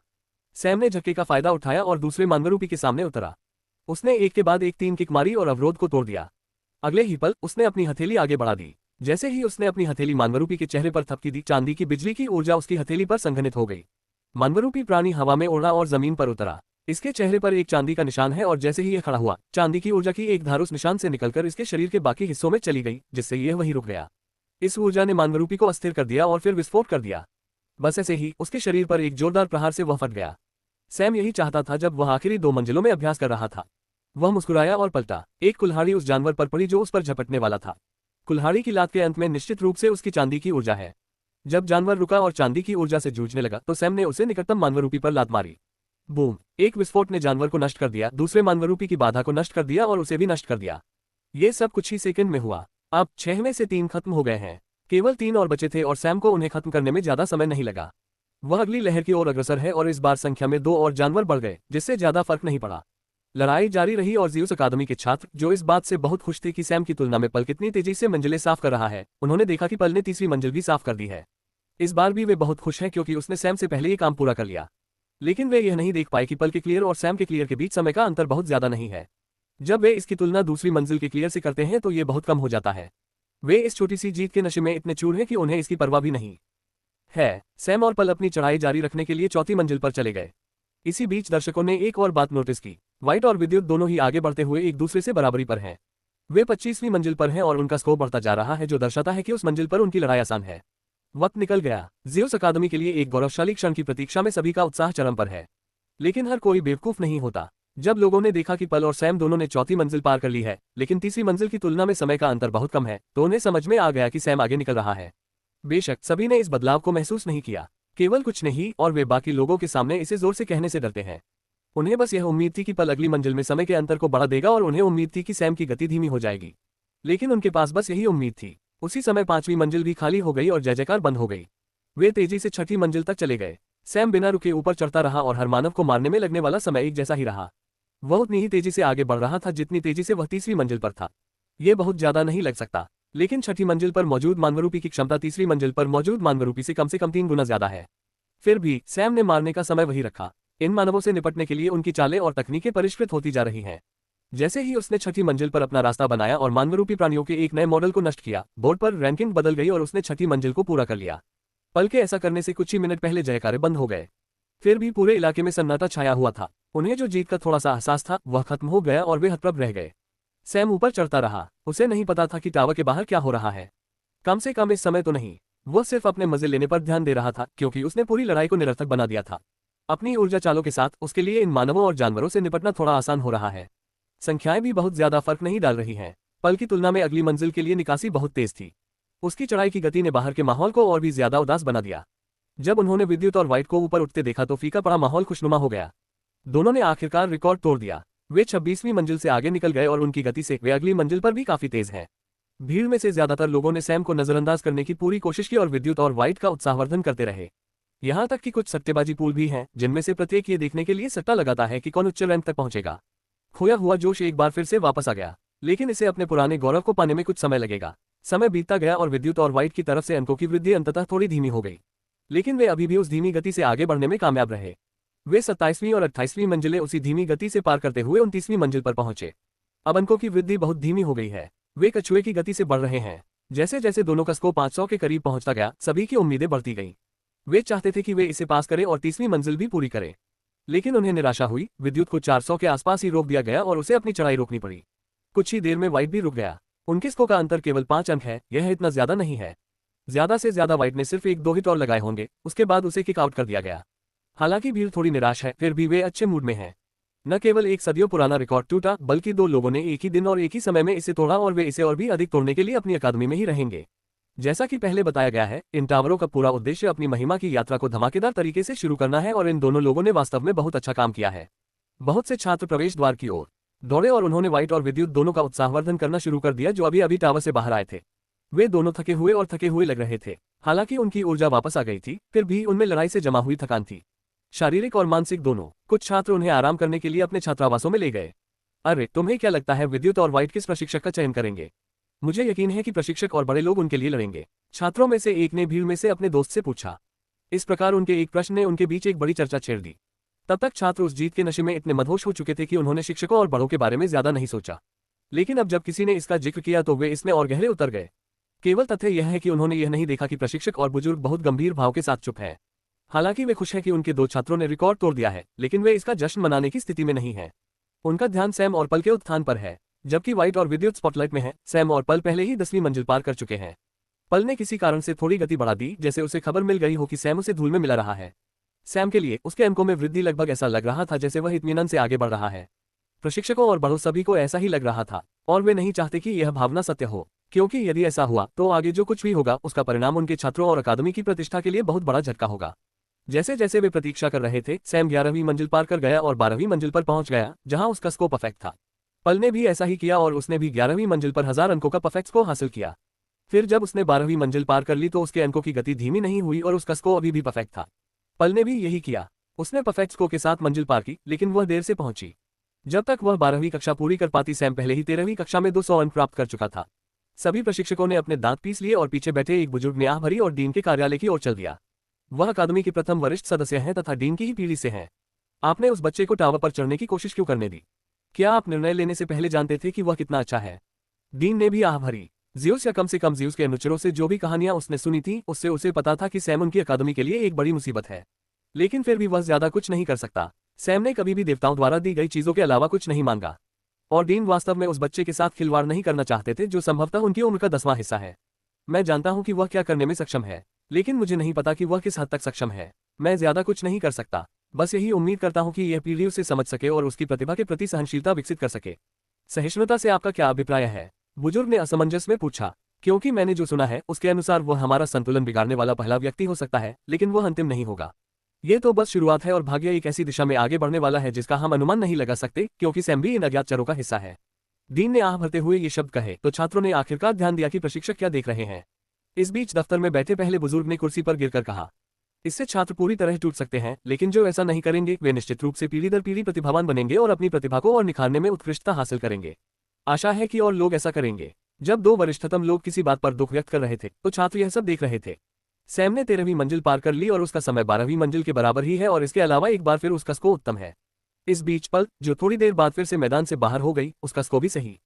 सैम ने झटके का फायदा उठाया और दूसरे मानवरूपी के सामने उतरा। उसने एक के बाद एक 3 किक मारी और अवरोध को तोड़ दिया। अगले ही पल उसने अपनी हथेली आगे बढ़ा दी। जैसे ही उसने अपनी हथेली मानवरूपी के चेहरे पर थपकी दी, चांदी की बिजली की ऊर्जा उसकी हथेली पर संघनित हो गई। मानवरूपी प्राणी हवा में उड़ा और जमीन पर उतरा। इसके चेहरे पर एक चांदी का निशान है और जैसे ही यह खड़ा हुआ, चांदी की ऊर्जा की एक धार उस निशान से निकलकर इसके शरीर के बाकी हिस्सों में चली गई, जिससे यह वहीं रुक गया। इस ऊर्जा ने मानवरूपी को अस्थिर कर दिया और फिर विस्फोट कर दिया। बस ऐसे ही उसके शरीर पर एक जोरदार प्रहार से वह फट गया। सैम यही चाहता था जब वह आखिरी 2 मंजिलों में अभ्यास कर रहा था। वह मुस्कुराया और पलटा। एक कुल्हाड़ी उस जानवर पर पड़ी जो उस पर झपटने वाला था। कुल्हाड़ी की लात के अंत में निश्चित रूप से उसकी चांदी की ऊर्जा है। जब जानवर रुका और चांदी की ऊर्जा से जूझने लगा, तो सैम ने उसे निकटतम मानवरूपी पर लात मारी। बूम! एक विस्फोट ने जानवर को नष्ट कर दिया, दूसरे मानवरूपी की बाधा को नष्ट कर दिया और उसे भी नष्ट कर दिया। ये सब कुछ ही सेकंड में हुआ। अब 6 में से 3 खत्म हो गए हैं। केवल 3 और बचे थे और सैम को उन्हें खत्म करने में ज्यादा समय नहीं लगा। वह अगली लहर की ओर अग्रसर है और इस बार संख्या में 2 और जानवर बढ़ गए, जिससे ज्यादा फर्क नहीं पड़ा। लड़ाई जारी रही और ज़्यूस अकादमी के छात्र, जो इस बात से बहुत खुश थे कि सैम की तुलना में पल कितनी तेजी से मंजिलें साफ कर रहा है, उन्होंने देखा कि पल ने तीसरी मंजिल भी साफ कर दी है। इस बार भी वे बहुत खुश हैं क्योंकि उसने सैम से पहले ये काम पूरा कर लिया। लेकिन वे यह नहीं देख पाए कि पल के क्लियर और सैम के क्लियर के बीच समय का अंतर बहुत ज्यादा नहीं है। जब वे इसकी तुलना दूसरी मंजिल के क्लियर से करते हैं तो ये बहुत कम हो जाता है। वे इस छोटी सी जीत के नशे में इतने चूर हैं कि उन्हें इसकी परवाह भी नहीं है। सैम और पल अपनी चढ़ाई जारी रखने के लिए चौथी मंजिल पर चले गए। इसी बीच दर्शकों ने एक और बात नोटिस की। व्हाइट और विद्युत दोनों ही आगे बढ़ते हुए एक दूसरे से बराबरी पर हैं। वे 25वीं मंजिल पर हैं और उनका स्कोर बढ़ता जा रहा है, जो दर्शाता है कि उस मंजिल पर उनकी लड़ाई आसान है। वक्त निकल गया। ज़्यूस अकादमी के लिए एक गौरवशाली क्षण की प्रतीक्षा में सभी का उत्साह चरम पर है। लेकिन हर कोई बेवकूफ नहीं होता। जब लोगों ने देखा कि पल और सैम दोनों ने चौथी मंजिल पार कर ली है, लेकिन तीसरी मंजिल की तुलना में समय का अंतर बहुत कम है, तो उन्हें समझ में आ गया कि सैम आगे निकल रहा है। बेशक सभी ने इस बदलाव को महसूस नहीं किया, केवल कुछ नहीं, और वे बाकी लोगों के सामने इसे जोर से कहने से डरते हैं। उन्हें बस यह उम्मीद थी कि पल अगली मंजिल में समय के अंतर को बढ़ा देगा और उन्हें उम्मीद थी कि सैम की गति धीमी हो जाएगी। लेकिन उनके पास बस यही उम्मीद थी। उसी समय 5वीं मंजिल भी खाली हो गई और जय जयकार बंद हो गई। वे तेजी से 6ठी मंजिल तक चले गए। सैम बिना रुके ऊपर चढ़ता रहा और हर मानव को मारने में लगने वाला समय एक जैसा ही रहा। वह उतनी ही तेजी से आगे बढ़ रहा था जितनी तेजी से वह तीसरी मंजिल पर था। ये बहुत ज्यादा नहीं लग सकता। लेकिन छठी मंजिल पर मौजूद मानवरूपी की क्षमता तीसरी मंजिल पर मौजूद मानवरूपी से कम 3 गुना ज्यादा है। फिर भी सैम ने मारने का समय वही रखा। इन मानवों से निपटने के लिए उनकी चालें और तकनीकें परिष्कृत होती जा रही हैं। जैसे ही उसने छठी मंजिल पर अपना रास्ता बनाया और मानवरूपी प्राणियों के एक नए मॉडल को नष्ट किया, बोर्ड पर रैंकिंग बदल गई और उसने छठी मंजिल को पूरा कर लिया। पल के ऐसा करने से कुछ ही मिनट पहले जयकारे बंद हो गए। फिर भी पूरे इलाके में सन्नाटा छाया हुआ था। उन्हें जो जीत का थोड़ा सा एहसास था वह खत्म हो गया और वे हतप्रभ रह गए। सैम ऊपर चढ़ता रहा। उसे नहीं पता था कि टावर के बाहर क्या हो रहा है। कम से कम इस समय तो नहीं। वह सिर्फ अपने मजे लेने पर ध्यान दे रहा था, क्योंकि उसने पूरी लड़ाई को निरर्थक बना दिया था। अपनी ऊर्जा चालों के साथ उसके लिए इन मानवों और जानवरों से निपटना थोड़ा आसान हो रहा है। संख्याएं भी बहुत ज्यादा फर्क नहीं डाल रही हैं। पल की तुलना में अगली मंजिल के लिए निकासी बहुत तेज थी। उसकी चढ़ाई की गति ने बाहर के माहौल को और भी ज्यादा उदास बना दिया। जब उन्होंने विद्युत और वाइट को ऊपर उठते देखा तो फीका पड़ा माहौल खुशनुमा हो गया। दोनों ने आखिरकार रिकॉर्ड तोड़ दिया। वे 26वीं मंजिल से आगे निकल गए और उनकी गति से वे अगली मंजिल पर भी काफी तेज हैं। भीड़ में से ज्यादातर लोगों ने सैम को नजरअंदाज करने की पूरी कोशिश की और विद्युत और वाइट का उत्साहवर्धन करते रहे। यहाँ तक कि कुछ सट्टेबाजी पूल भी हैं, जिनमें से प्रत्येक ये देखने के लिए सट्टा लगाता है कि कौन उच्च रैंक तक पहुंचेगा। खोया हुआ जोश एक बार फिर से वापस आ गया, लेकिन इसे अपने पुराने गौरव को पाने में कुछ समय लगेगा। समय बीतता गया और विद्युत और वाइट की तरफ से अंकों की वृद्धि अंततः थोड़ी धीमी हो गई, लेकिन वे अभी भी उस धीमी गति से आगे बढ़ने में कामयाब रहे। वे 27वीं और 28वीं मंजिलें उसी धीमी गति से पार करते हुए 29वीं मंजिल पर पहुंचे। अब अंकों की वृद्धि बहुत धीमी हो गई है। वे कछुए की गति से बढ़ रहे हैं। जैसे जैसे दोनों का स्कोर 500 के करीब पहुंचता गया, सभी की उम्मीदें बढ़ती गईं। वे चाहते थे कि वे इसे पास करें और 30वीं मंजिल भी पूरी करें, लेकिन उन्हें निराशा हुई। विद्युत को 400 के आसपास ही रोक दिया गया और उसे अपनी चढ़ाई रोकनी पड़ी। कुछ ही देर में वाइट भी रुक गया। उनके स्कोर का अंतर केवल 5 अंक है। यह इतना ज्यादा नहीं है। ज्यादा से ज्यादा वाइट ने सिर्फ 1-2 हिट और लगाए होंगे, उसके बाद उसे किक आउट कर दिया गया। हालांकि भीड़ थोड़ी निराश है, फिर भी वे अच्छे मूड में हैं। न केवल एक सदियों पुराना रिकॉर्ड टूटा, बल्कि 2 लोगों ने एक ही दिन और एक ही समय में इसे तोड़ा और वे इसे और भी अधिक तोड़ने के लिए अपनी अकादमी में ही रहेंगे। जैसा कि पहले बताया गया है, इन टावरों का पूरा उद्देश्य अपनी महिमा की यात्रा को धमाकेदार तरीके से शुरू करना है और इन दोनों लोगों ने वास्तव में बहुत अच्छा काम किया है। बहुत से छात्र प्रवेश द्वार की ओर दौड़े और उन्होंने वाइट और विद्युत दोनों का उत्साहवर्धन करना शुरू कर दिया, जो अभी अभी टावर से बाहर आए थे। वे दोनों थके हुए लग रहे थे। हालांकि उनकी ऊर्जा वापस आ गई थी, फिर भी उनमें लड़ाई से जमा हुई थकान थी, शारीरिक और मानसिक दोनों। कुछ छात्र उन्हें आराम करने के लिए अपने छात्रावासों में ले गए। अरे, तुम्हें क्या लगता है विद्युत और वाइट किस प्रशिक्षक का चयन करेंगे? मुझे यकीन है कि प्रशिक्षक और बड़े लोग उनके लिए लड़ेंगे, छात्रों में से एक ने भीड़ में से अपने दोस्त से पूछा। इस प्रकार उनके एक प्रश्न ने उनके बीच एक बड़ी चर्चा छेड़ दी। तब तक छात्र उस जीत के नशे में इतने मदहोश हो चुके थे कि उन्होंने शिक्षकों और बड़ों के बारे में ज्यादा नहीं सोचा। लेकिन अब जब किसी ने इसका जिक्र किया तो वे इसमें और गहरे उतर गए। केवल तथ्य यह है कि उन्होंने यह नहीं देखा कि प्रशिक्षक और बुजुर्ग बहुत गंभीर भाव के साथ चुप हैं। हालांकि वे खुश हैं कि उनके 2 छात्रों ने रिकॉर्ड तोड़ दिया है, लेकिन वे इसका जश्न मनाने की स्थिति में नहीं हैं। उनका ध्यान सैम और पल के उत्थान पर है। जबकि वाइट और विद्युत स्पॉटलाइट में है, सैम और पल पहले ही 10वीं मंजिल पार कर चुके हैं। पल ने किसी कारण से थोड़ी गति बढ़ा दी, जैसे उसे खबर मिल गई हो कि सैम उसे धूल में मिला रहा है। सैम के लिए उसके अंकों में वृद्धि लगभग ऐसा लग रहा था जैसे वह इत्मीनान से आगे बढ़ रहा है। प्रशिक्षकों और बड़ों सभी को ऐसा ही लग रहा था, और वे नहीं चाहते कि यह भावना सत्य हो, क्योंकि यदि ऐसा हुआ तो आगे जो कुछ भी होगा उसका परिणाम उनके छात्रों और अकादमी की प्रतिष्ठा के लिए बहुत बड़ा झटका होगा। जैसे जैसे वे प्रतीक्षा कर रहे थे, सैम 11वीं मंजिल पार कर गया और 12वीं मंजिल पर पहुंच गया, जहां उसका स्कोर परफेक्ट था। पल ने भी ऐसा ही किया और उसने भी 11वीं मंजिल पर 1000 अंकों का परफेक्ट स्कोर हासिल किया। फिर जब उसने 12वीं मंजिल पार कर ली तो उसके अंकों की गति धीमी नहीं हुई और उसका स्कोर अभी भी परफेक्ट था। पल ने भी यही किया। उसने परफेक्ट स्कोर के साथ मंजिल पार की, लेकिन वह देर से पहुंची। जब तक वह 12वीं कक्षा पूरी कर पाती, सैम पहले ही 13वीं कक्षा में 200 अंक प्राप्त कर चुका था। सभी प्रशिक्षकों ने अपने दांत पीस लिए और पीछे बैठे एक बुजुर्ग ने आह भरी और डीन के कार्यालय की ओर चल दिया। वह अकादमी के प्रथम वरिष्ठ सदस्य हैं तथा डीन की ही पीढ़ी से हैं। आपने उस बच्चे को टावर पर चढ़ने की कोशिश क्यों करने दी? क्या आप निर्णय लेने से पहले जानते थे कि वह कितना अच्छा है? डीन ने भी आह भरी। ज़्यूस या कम से कम ज़्यूस के अनुचरों से जो भी कहानियां उसने सुनी थी, उससे उसे पता था कि सैम उनकी अकादमी के लिए एक बड़ी मुसीबत है। लेकिन फिर भी वह ज्यादा कुछ नहीं कर सकता। सैम ने कभी भी देवताओं द्वारा दी गई चीजों के अलावा कुछ नहीं मांगा, और डीन वास्तव में उस बच्चे के साथ खिलवाड़ नहीं करना चाहते थे जो संभवतः उनकी उम्र का 10वां हिस्सा है। मैं जानता हूं कि वह क्या करने में सक्षम है, लेकिन मुझे नहीं पता कि वह किस हद तक सक्षम है। मैं ज्यादा कुछ नहीं कर सकता, बस यही उम्मीद करता हूं कि यह पीढ़ी उसे समझ सके और उसकी प्रतिभा के प्रति सहनशीलता विकसित कर सके। सहिष्णुता से आपका क्या अभिप्राय है? बुजुर्ग ने असमंजस में पूछा। क्योंकि मैंने जो सुना है उसके अनुसार वह हमारा संतुलन बिगाड़ने वाला पहला व्यक्ति हो सकता है, लेकिन वह अंतिम नहीं होगा। ये तो बस शुरुआत है और भाग्य एक ऐसी दिशा में आगे बढ़ने वाला है जिसका हम अनुमान नहीं लगा सकते, क्योंकि सैम भी इन अज्ञात चरों का हिस्सा है। डीन ने आह भरते हुए ये शब्द कहे तो छात्रों ने आखिरकार ध्यान दिया कि प्रशिक्षक क्या देख रहे हैं। इस बीच दफ्तर में बैठे पहले बुजुर्ग ने कुर्सी पर गिरकर कहा, इससे छात्र पूरी तरह टूट सकते हैं, लेकिन जो ऐसा नहीं करेंगे वे निश्चित रूप से पीढ़ी दर पीढ़ी प्रतिभावान बनेंगे और अपनी प्रतिभा को और निखारने में उत्कृष्टता हासिल करेंगे। आशा है कि और लोग ऐसा करेंगे। जब दो वरिष्ठतम लोग किसी बात पर दुख व्यक्त कर रहे थे तो छात्र यह सब देख रहे थे। सैम ने 13वीं मंजिल पार कर ली और उसका समय 12वीं मंजिल के बराबर ही है और इसके अलावा एक बार फिर उसका स्कोर उत्तम है। इस बीच पल, जो थोड़ी देर बाद फिर से मैदान से बाहर हो गई, उसका स्कोर भी सही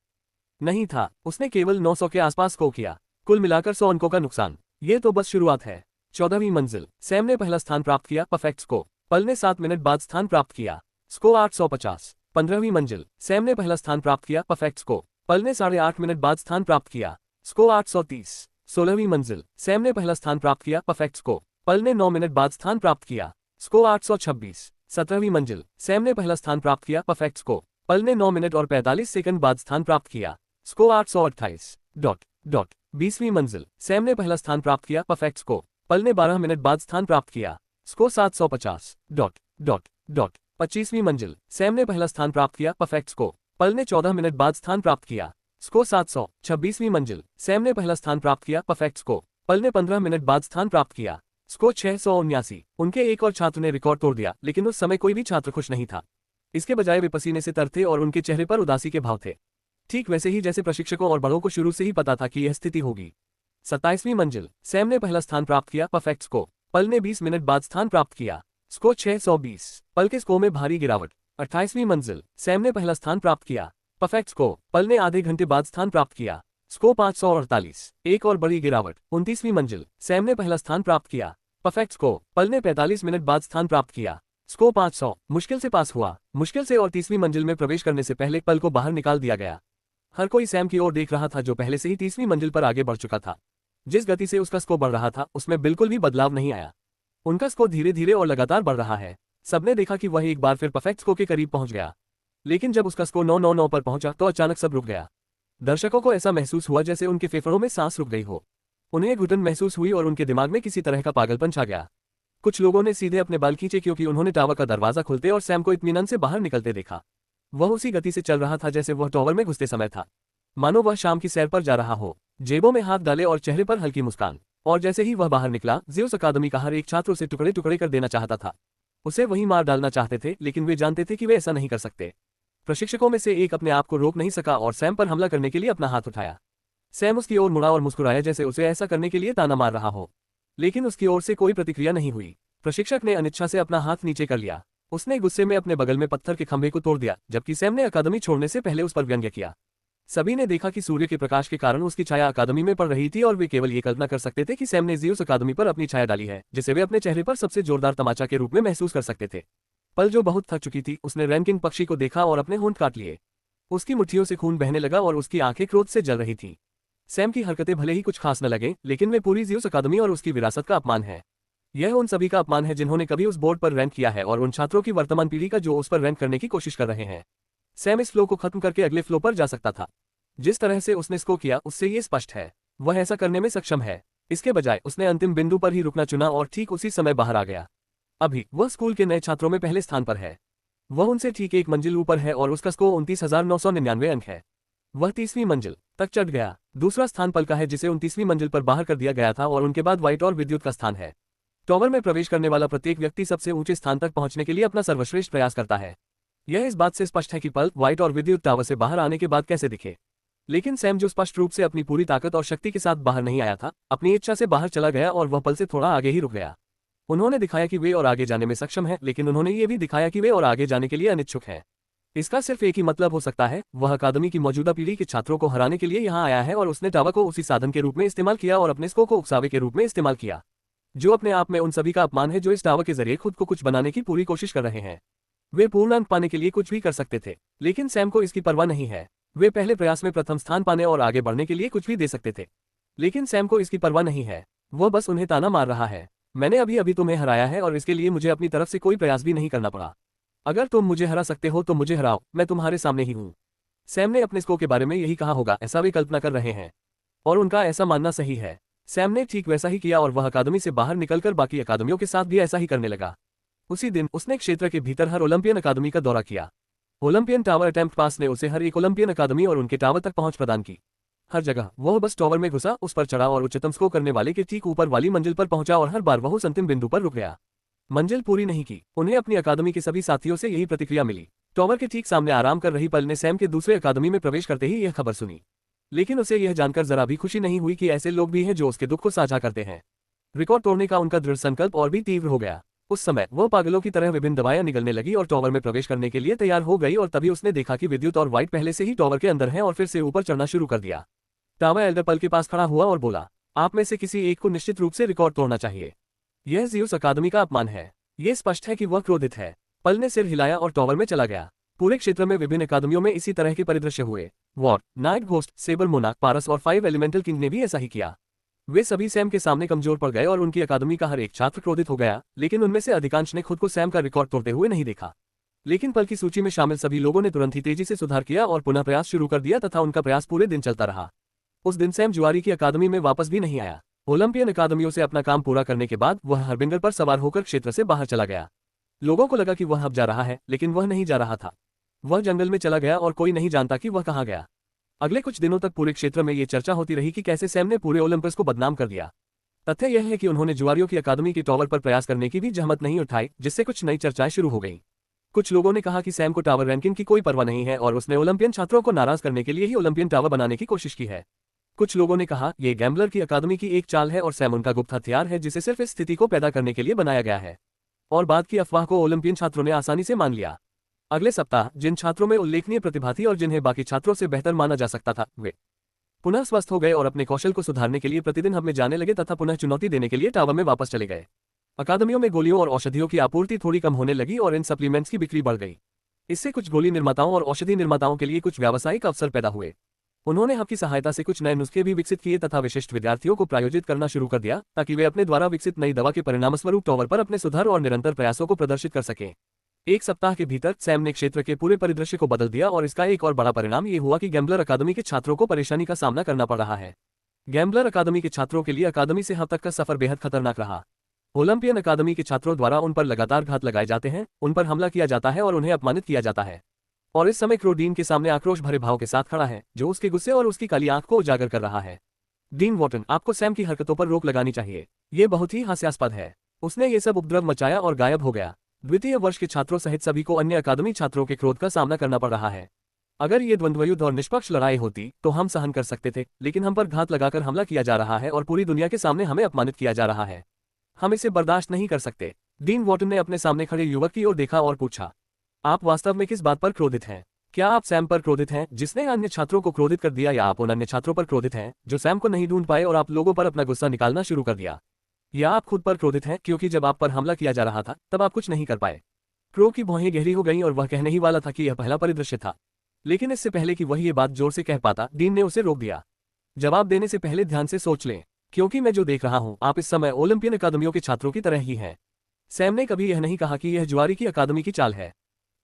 नहीं था। उसने केवल 900 के आसपास स्कोर किया। कुल मिलाकर 100 अंकों का नुकसान। ये तो बस शुरुआत है। 14वीं मंजिल, सैम ने पहला स्थान प्राप्त किया, परफेक्ट स्कोर। पल ने 7 मिनट बाद स्थान प्राप्त किया, स्कोर 850। 15वीं मंजिल, सैम ने पहला स्थान प्राप्त किया, परफेक्ट स्कोर। पल ने 8.5 मिनट बाद स्थान प्राप्त किया, स्कोर 830। 16वीं मंजिल, सैम ने पहला स्थान प्राप्त किया, परफेक्ट स्कोर। पल ने 9 मिनट बाद स्थान प्राप्त किया, स्कोर 826। 17वीं मंजिल, सैम ने पहला स्थान प्राप्त किया, परफेक्ट स्कोर। पल ने 9 मिनट और 45 सेकंड बाद स्थान प्राप्त किया, स्कोर 828। 20वीं मंजिल, सैम ने पहला स्थान प्राप्त किया, परफेक्ट स्कोर। पल ने 12 मिनट बाद स्थान प्राप्त किया, स्कोर 750। 25वीं मंजिल, सैम ने पहला स्थान प्राप्त किया, परफेक्ट स्कोर। पल ने 14 मिनट बाद स्थान प्राप्त किया, स्कोर 700। 26वीं मंजिल, सैम ने पहला स्थान प्राप्त किया, परफेक्ट स्कोर। पल ने 15 मिनट बाद स्थान प्राप्त किया, स्कोर 679। उनके एक और छात्र ने रिकॉर्ड तोड़ दिया, लेकिन उस समय कोई भी छात्र खुश नहीं था। इसके बजाय वे पसीने से तर थे और उनके चेहरे पर उदासी के भाव थे। ठीक वैसे ही जैसे प्रशिक्षकों और बड़ों को शुरू से ही पता था कि यह स्थिति होगी। 27वीं मंजिल, सैम ने पहला स्थान प्राप्त किया, परफेक्ट स्कोर। पल ने 20 मिनट बाद स्थान प्राप्त किया, स्कोर 620। पल के स्कोर में भारी गिरावट। 28वीं मंजिल, सैम ने पहला स्थान प्राप्त किया, परफेक्ट स्कोर। पल ने आधे घंटे बाद स्थान प्राप्त किया, स्कोर 548। एक और बड़ी गिरावट। 29वीं मंजिल, सैम ने पहला स्थान प्राप्त किया, परफेक्ट स्कोर। पल ने 45 मिनट बाद स्थान प्राप्त किया, स्कोर 500। मुश्किल से पास हुआ, मुश्किल से, और 30वीं मंजिल में प्रवेश करने से पहले पल को बाहर निकाल दिया गया। हर कोई सैम की ओर देख रहा था, जो पहले से ही 30वीं मंजिल पर आगे बढ़ चुका था। जिस गति से उसका स्कोर बढ़ रहा था उसमें बिल्कुल भी बदलाव नहीं आया। उनका स्कोर धीरे धीरे और लगातार बढ़ रहा है। सबने देखा कि वह एक बार फिर परफेक्ट स्कोर के करीब पहुंच गया, लेकिन जब उसका स्कोर 999 पर पहुंचा तो अचानक सब रुक गया। दर्शकों को ऐसा महसूस हुआ जैसे उनके फेफड़ों में सांस रुक गई हो। उन्हें घुटन महसूस हुई और उनके दिमाग में किसी तरह का पागलपन छा गया। कुछ लोगों ने सीधे अपने बाल खींचे क्योंकि उन्होंने टावर का दरवाजा खुलते और सैम को इत्मीनान से बाहर निकलते देखा। वह उसी गति से चल रहा था जैसे वह टावर में घुसते समय था, मानो वह शाम की सैर पर जा रहा हो। जेबों में हाथ डाले और चेहरे पर हल्की मुस्कान। और जैसे ही वह बाहर निकला, ज़्यूस अकादमी का हर एक छात्र उसे टुकड़े टुकड़े कर देना चाहता था। उसे वहीं मार डालना चाहते थे, लेकिन वे जानते थे कि वे ऐसा नहीं कर सकते। प्रशिक्षकों में से एक अपने आप को रोक नहीं सका और सैम पर हमला करने के लिए अपना हाथ उठाया। सैम उसकी ओर मुड़ा और मुस्कुराया जैसे उसे ऐसा करने के लिए ताना मार रहा हो, लेकिन उसकी ओर से कोई प्रतिक्रिया नहीं हुई। प्रशिक्षक ने अनिच्छा से अपना हाथ नीचे कर लिया। उसने गुस्से में अपने बगल में पत्थर के खंभे को तोड़ दिया, जबकि सैम ने अकादमी छोड़ने से पहले उस पर व्यंग्य किया। सभी ने देखा कि सूर्य के प्रकाश के कारण उसकी छाया अकादमी में पड़ रही थी और वे केवल ये कल्पना कर सकते थे कि सैम ने ज़्यूस अकादमी पर अपनी छाया डाली है, जिसे वे अपने चेहरे पर सबसे जोरदार तमाचा के रूप में महसूस कर सकते थे। पल, जो बहुत थक चुकी थी, उसने रैनकिंग पक्षी को देखा और अपने होंठ काट लिए। उसकी मुट्ठियों से खून बहने लगा और उसकी आंखें क्रोध से जल रही थीं। सैम की हरकतें भले ही कुछ खास न लगे, लेकिन वे पूरी ज़्यूस अकादमी और उसकी विरासत का अपमान है। यह उन सभी का अपमान है जिन्होंने कभी उस बोर्ड पर रैंक किया है और उन छात्रों की वर्तमान पीढ़ी का जो उस पर रैंक करने की कोशिश कर रहे हैं। सैम इस फ्लो को खत्म करके अगले फ्लो पर जा सकता था। जिस तरह से उसने स्कोर किया उससे ये स्पष्ट है वह ऐसा करने में सक्षम है। इसके बजाय उसने अंतिम बिंदु पर ही रुकना चुना और ठीक उसी समय बाहर आ गया। अभी वह स्कूल के नए छात्रों में पहले स्थान पर है। वह उनसे ठीक एक मंजिल ऊपर है और उसका स्कोर 29,999 अंक है। वह 30वीं मंजिल तक चढ़ गया। दूसरा स्थान पल का है, जिसे 29वीं मंजिल पर बाहर कर दिया गया था, और उनके बाद व्हाइट और विद्युत का स्थान है। टावर में प्रवेश करने वाला प्रत्येक व्यक्ति सबसे ऊंचे स्थान तक पहुंचने के लिए अपना सर्वश्रेष्ठ प्रयास करता है। यह इस बात से स्पष्ट है कि पल, व्हाइट और विद्युत टावर से बाहर आने के बाद कैसे दिखे। लेकिन सैम, जो स्पष्ट रूप से अपनी पूरी ताकत और शक्ति के साथ बाहर नहीं आया था, अपनी इच्छा से बाहर चला गया और वह पल से थोड़ा आगे ही रुक गया। उन्होंने दिखाया कि वे और आगे जाने में सक्षम हैं, लेकिन उन्होंने ये भी दिखाया कि वे और आगे जाने के लिए अनिच्छुक हैं। इसका सिर्फ एक ही मतलब हो सकता है, वह अकादमी की मौजूदा पीढ़ी के छात्रों को हराने के लिए यहाँ आया है और उसने टावर को उसी साधन के रूप में इस्तेमाल किया और अपने स्कोर को उकसावे के रूप में इस्तेमाल किया, जो अपने आप में उन सभी का अपमान है जो इस टावर के जरिए खुद को कुछ बनाने की पूरी कोशिश कर रहे हैं। वे पूर्ण अंक पाने के लिए कुछ भी कर सकते थे, लेकिन सैम को इसकी परवाह नहीं है। वे पहले प्रयास में प्रथम स्थान पाने और आगे बढ़ने के लिए कुछ भी दे सकते थे, लेकिन सैम को इसकी परवाह नहीं है। वह बस उन्हें ताना मार रहा है, मैंने अभी अभी तुम्हें हराया है और इसके लिए मुझे अपनी तरफ से कोई प्रयास भी नहीं करना पड़ा। अगर तुम मुझे हरा सकते हो तो मुझे हराओ, मैं तुम्हारे सामने ही हूँ। सैम ने अपने स्कोर के बारे में यही कहा होगा, ऐसा वे कल्पना कर रहे हैं, और उनका ऐसा मानना सही है। सैम ने ठीक वैसा ही किया और वह अकादमी से बाहर निकलकर बाकी अकादमियों के साथ भी ऐसा ही करने लगा। उसी दिन उसने क्षेत्र के भीतर हर ओलंपियन अकादमी का दौरा किया। ओलंपियन टावर अटेम्प्ट पास ने उसे हर एक ओलंपियन अकादमी और उनके टावर तक पहुंच प्रदान की। हर जगह वह बस टावर में घुसा, उस पर चढ़ा और उच्चतम स्कोर करने वाले के ठीक ऊपर वाली मंजिल पर पहुंचा और हर बार वह उस अंतिम बिंदु पर रुक गया। मंजिल पूरी नहीं की। उन्हें अपनी अकादमी के सभी साथियों से यही प्रतिक्रिया मिली। टावर के ठीक सामने आराम कर रही पल ने सैम के दूसरे अकादमी में प्रवेश करते ही यह खबर सुनी। लेकिन उसे यह जानकर जरा भी खुशी नहीं हुई कि ऐसे लोग भी हैं जो उसके दुख को साझा करते हैं। रिकॉर्ड तोड़ने का उनका दृढ़ संकल्प और भी तीव्र हो गया। उस समय वो पागलों की तरह विभिन्न दवाएं निगलने लगी और टॉवर में प्रवेश करने के लिए तैयार हो गई, और तभी उसने देखा कि विद्युत और व्हाइट पहले से ही टॉवर के अंदर हैं और फिर से ऊपर चढ़ना शुरू कर दिया। टावर एल्डर पल के पास खड़ा हुआ और बोला, आप में से किसी एक को निश्चित रूप से रिकॉर्ड तोड़ना चाहिए। यह ज़्यूस अकादमी का अपमान है। यह स्पष्ट है कि वह क्रोधित है। पल ने सिर हिलाया और टॉवर में चला गया। पूरे क्षेत्र में विभिन्न अकादमियों में इसी तरह के परिदृश्य हुए। वॉर, नाइट घोस्ट, सेबर मोनाक, पारस और 5 एलिमेंटल किंग ने भी ऐसा ही किया। वे सभी सैम के सामने कमजोर पड़ गए और उनकी अकादमी का हर एक छात्र क्रोधित हो गया, लेकिन उनमें से अधिकांश ने खुद को सैम का रिकॉर्ड तोड़ते हुए नहीं देखा। लेकिन पल की सूची में शामिल सभी लोगों ने तुरंत ही तेजी से सुधार किया और पुनः प्रयास शुरू कर दिया, तथा उनका प्रयास पूरे दिन चलता रहा। उस दिन सैम जुआरी की अकादमी में वापस भी नहीं आया। ओलंपियन अकादमियों से अपना काम पूरा करने के बाद वह हरबिंगर पर सवार होकर क्षेत्र से बाहर चला गया। लोगों को लगा कि वह अब जा रहा है, लेकिन वह नहीं जा रहा था। वह जंगल में चला गया और कोई नहीं जानता कि वह कहाँ गया। अगले कुछ दिनों तक पूरे क्षेत्र में ये चर्चा होती रही कि कैसे सैम ने पूरे ओलंपस को बदनाम कर दिया। तथ्य यह है कि उन्होंने जुआरियों की अकादमी की टॉवर पर प्रयास करने की भी जहमत नहीं उठाई, जिससे कुछ नई चर्चाएं शुरू हो गईं। कुछ लोगों ने कहा कि सैम को टावर रैंकिंग की कोई परवाह नहीं है और उसने ओलंपियन छात्रों को नाराज करने के लिए ही ओलंपियन टावर बनाने की कोशिश की है। कुछ लोगों ने कहा ये गैम्बलर की अकादमी की एक चाल है और सैम उनका गुप्त हथियार है जिसे सिर्फ इस स्थिति को पैदा करने के लिए बनाया गया है। और बाद की अफवाह को ओलंपियन छात्रों ने आसानी से मान लिया। अगले सप्ताह जिन छात्रों में उल्लेखनीय प्रतिभा थी और जिन्हें बाकी छात्रों से बेहतर माना जा सकता था, वे पुनः स्वस्थ हो गए और अपने कौशल को सुधारने के लिए प्रतिदिन हब में जाने लगे तथा पुनः चुनौती देने के लिए टावर में वापस चले गए। अकादमियों में गोलियों और औषधियों की आपूर्ति थोड़ी कम होने लगी और इन सप्लीमेंट्स की बिक्री बढ़ गई। इससे कुछ गोली निर्माताओं और औषधि निर्माताओं के लिए कुछ व्यावसायिक अवसर पैदा हुए। उन्होंने हब की सहायता से कुछ नए नुस्खे भी विकसित किए तथा विशिष्ट विद्यार्थियों को प्रायोजित करना शुरू कर दिया, ताकि वे अपने द्वारा विकसित नई दवा के परिणामस्वरूप टॉवर पर अपने सुधार और निरंतर प्रयासों को प्रदर्शित कर सकें। एक सप्ताह के भीतर सैम ने क्षेत्र के पूरे परिदृश्य को बदल दिया और इसका एक और बड़ा परिणाम ये हुआ कि गैम्बलर अकादमी के छात्रों को परेशानी का सामना करना पड़ रहा है। गैम्बलर अकादमी के छात्रों के लिए अकादमी से हब तक का सफर बेहद खतरनाक रहा। ओलंपियन अकादमी के छात्रों द्वारा उन पर लगातार घात लगाए जाते हैं, उन पर हमला किया जाता है और उन्हें अपमानित किया जाता है। और इस समय क्रो डीन के सामने आक्रोश भरे भाव के साथ खड़ा है, जो उसके गुस्से और उसकी काली आंख को उजागर कर रहा है। डीन वॉर्टन, आपको सैम की हरकतों पर रोक लगानी चाहिए। ये बहुत ही हास्यास्पद है। उसने ये सब उपद्रव मचाया और गायब हो गया। द्वितीय वर्ष के छात्रों सहित सभी को अन्य अकादमी छात्रों के क्रोध का सामना करना पड़ रहा है। अगर ये द्वंद्वयुद्ध और निष्पक्ष लड़ाई होती तो हम सहन कर सकते थे, लेकिन हम पर घात लगाकर हमला किया जा रहा है और पूरी दुनिया के सामने हमें अपमानित किया जा रहा है। हम इसे बर्दाश्त नहीं कर सकते। डीन वॉर्टन ने अपने सामने खड़े युवक की ओर देखा और पूछा, आप वास्तव में किस बात पर क्रोधित हैं? क्या आप सैम पर क्रोधित हैं, जिसने अन्य छात्रों को क्रोधित कर दिया, या आप उन अन्य छात्रों पर क्रोधित हैं जो सैम को नहीं ढूंढ पाए और आप लोगों पर अपना गुस्सा निकालना शुरू कर दिया? या आप खुद पर क्रोधित हैं क्योंकि जब आप पर हमला किया जा रहा था तब आप कुछ नहीं कर पाए? क्रो की भौहें गहरी हो गईं और वह कहने ही वाला था कि यह पहला परिदृश्य था, लेकिन इससे पहले कि वह ये बात जोर से कह पाता, डीन ने उसे रोक दिया। जवाब देने से पहले ध्यान से सोच लें, क्योंकि मैं जो देख रहा हूं आप इस समय ओलंपियन अकादमियों के छात्रों की तरह ही हैं। सैम ने कभी यह नहीं कहा कि यह जुआरी की अकादमी की चाल है।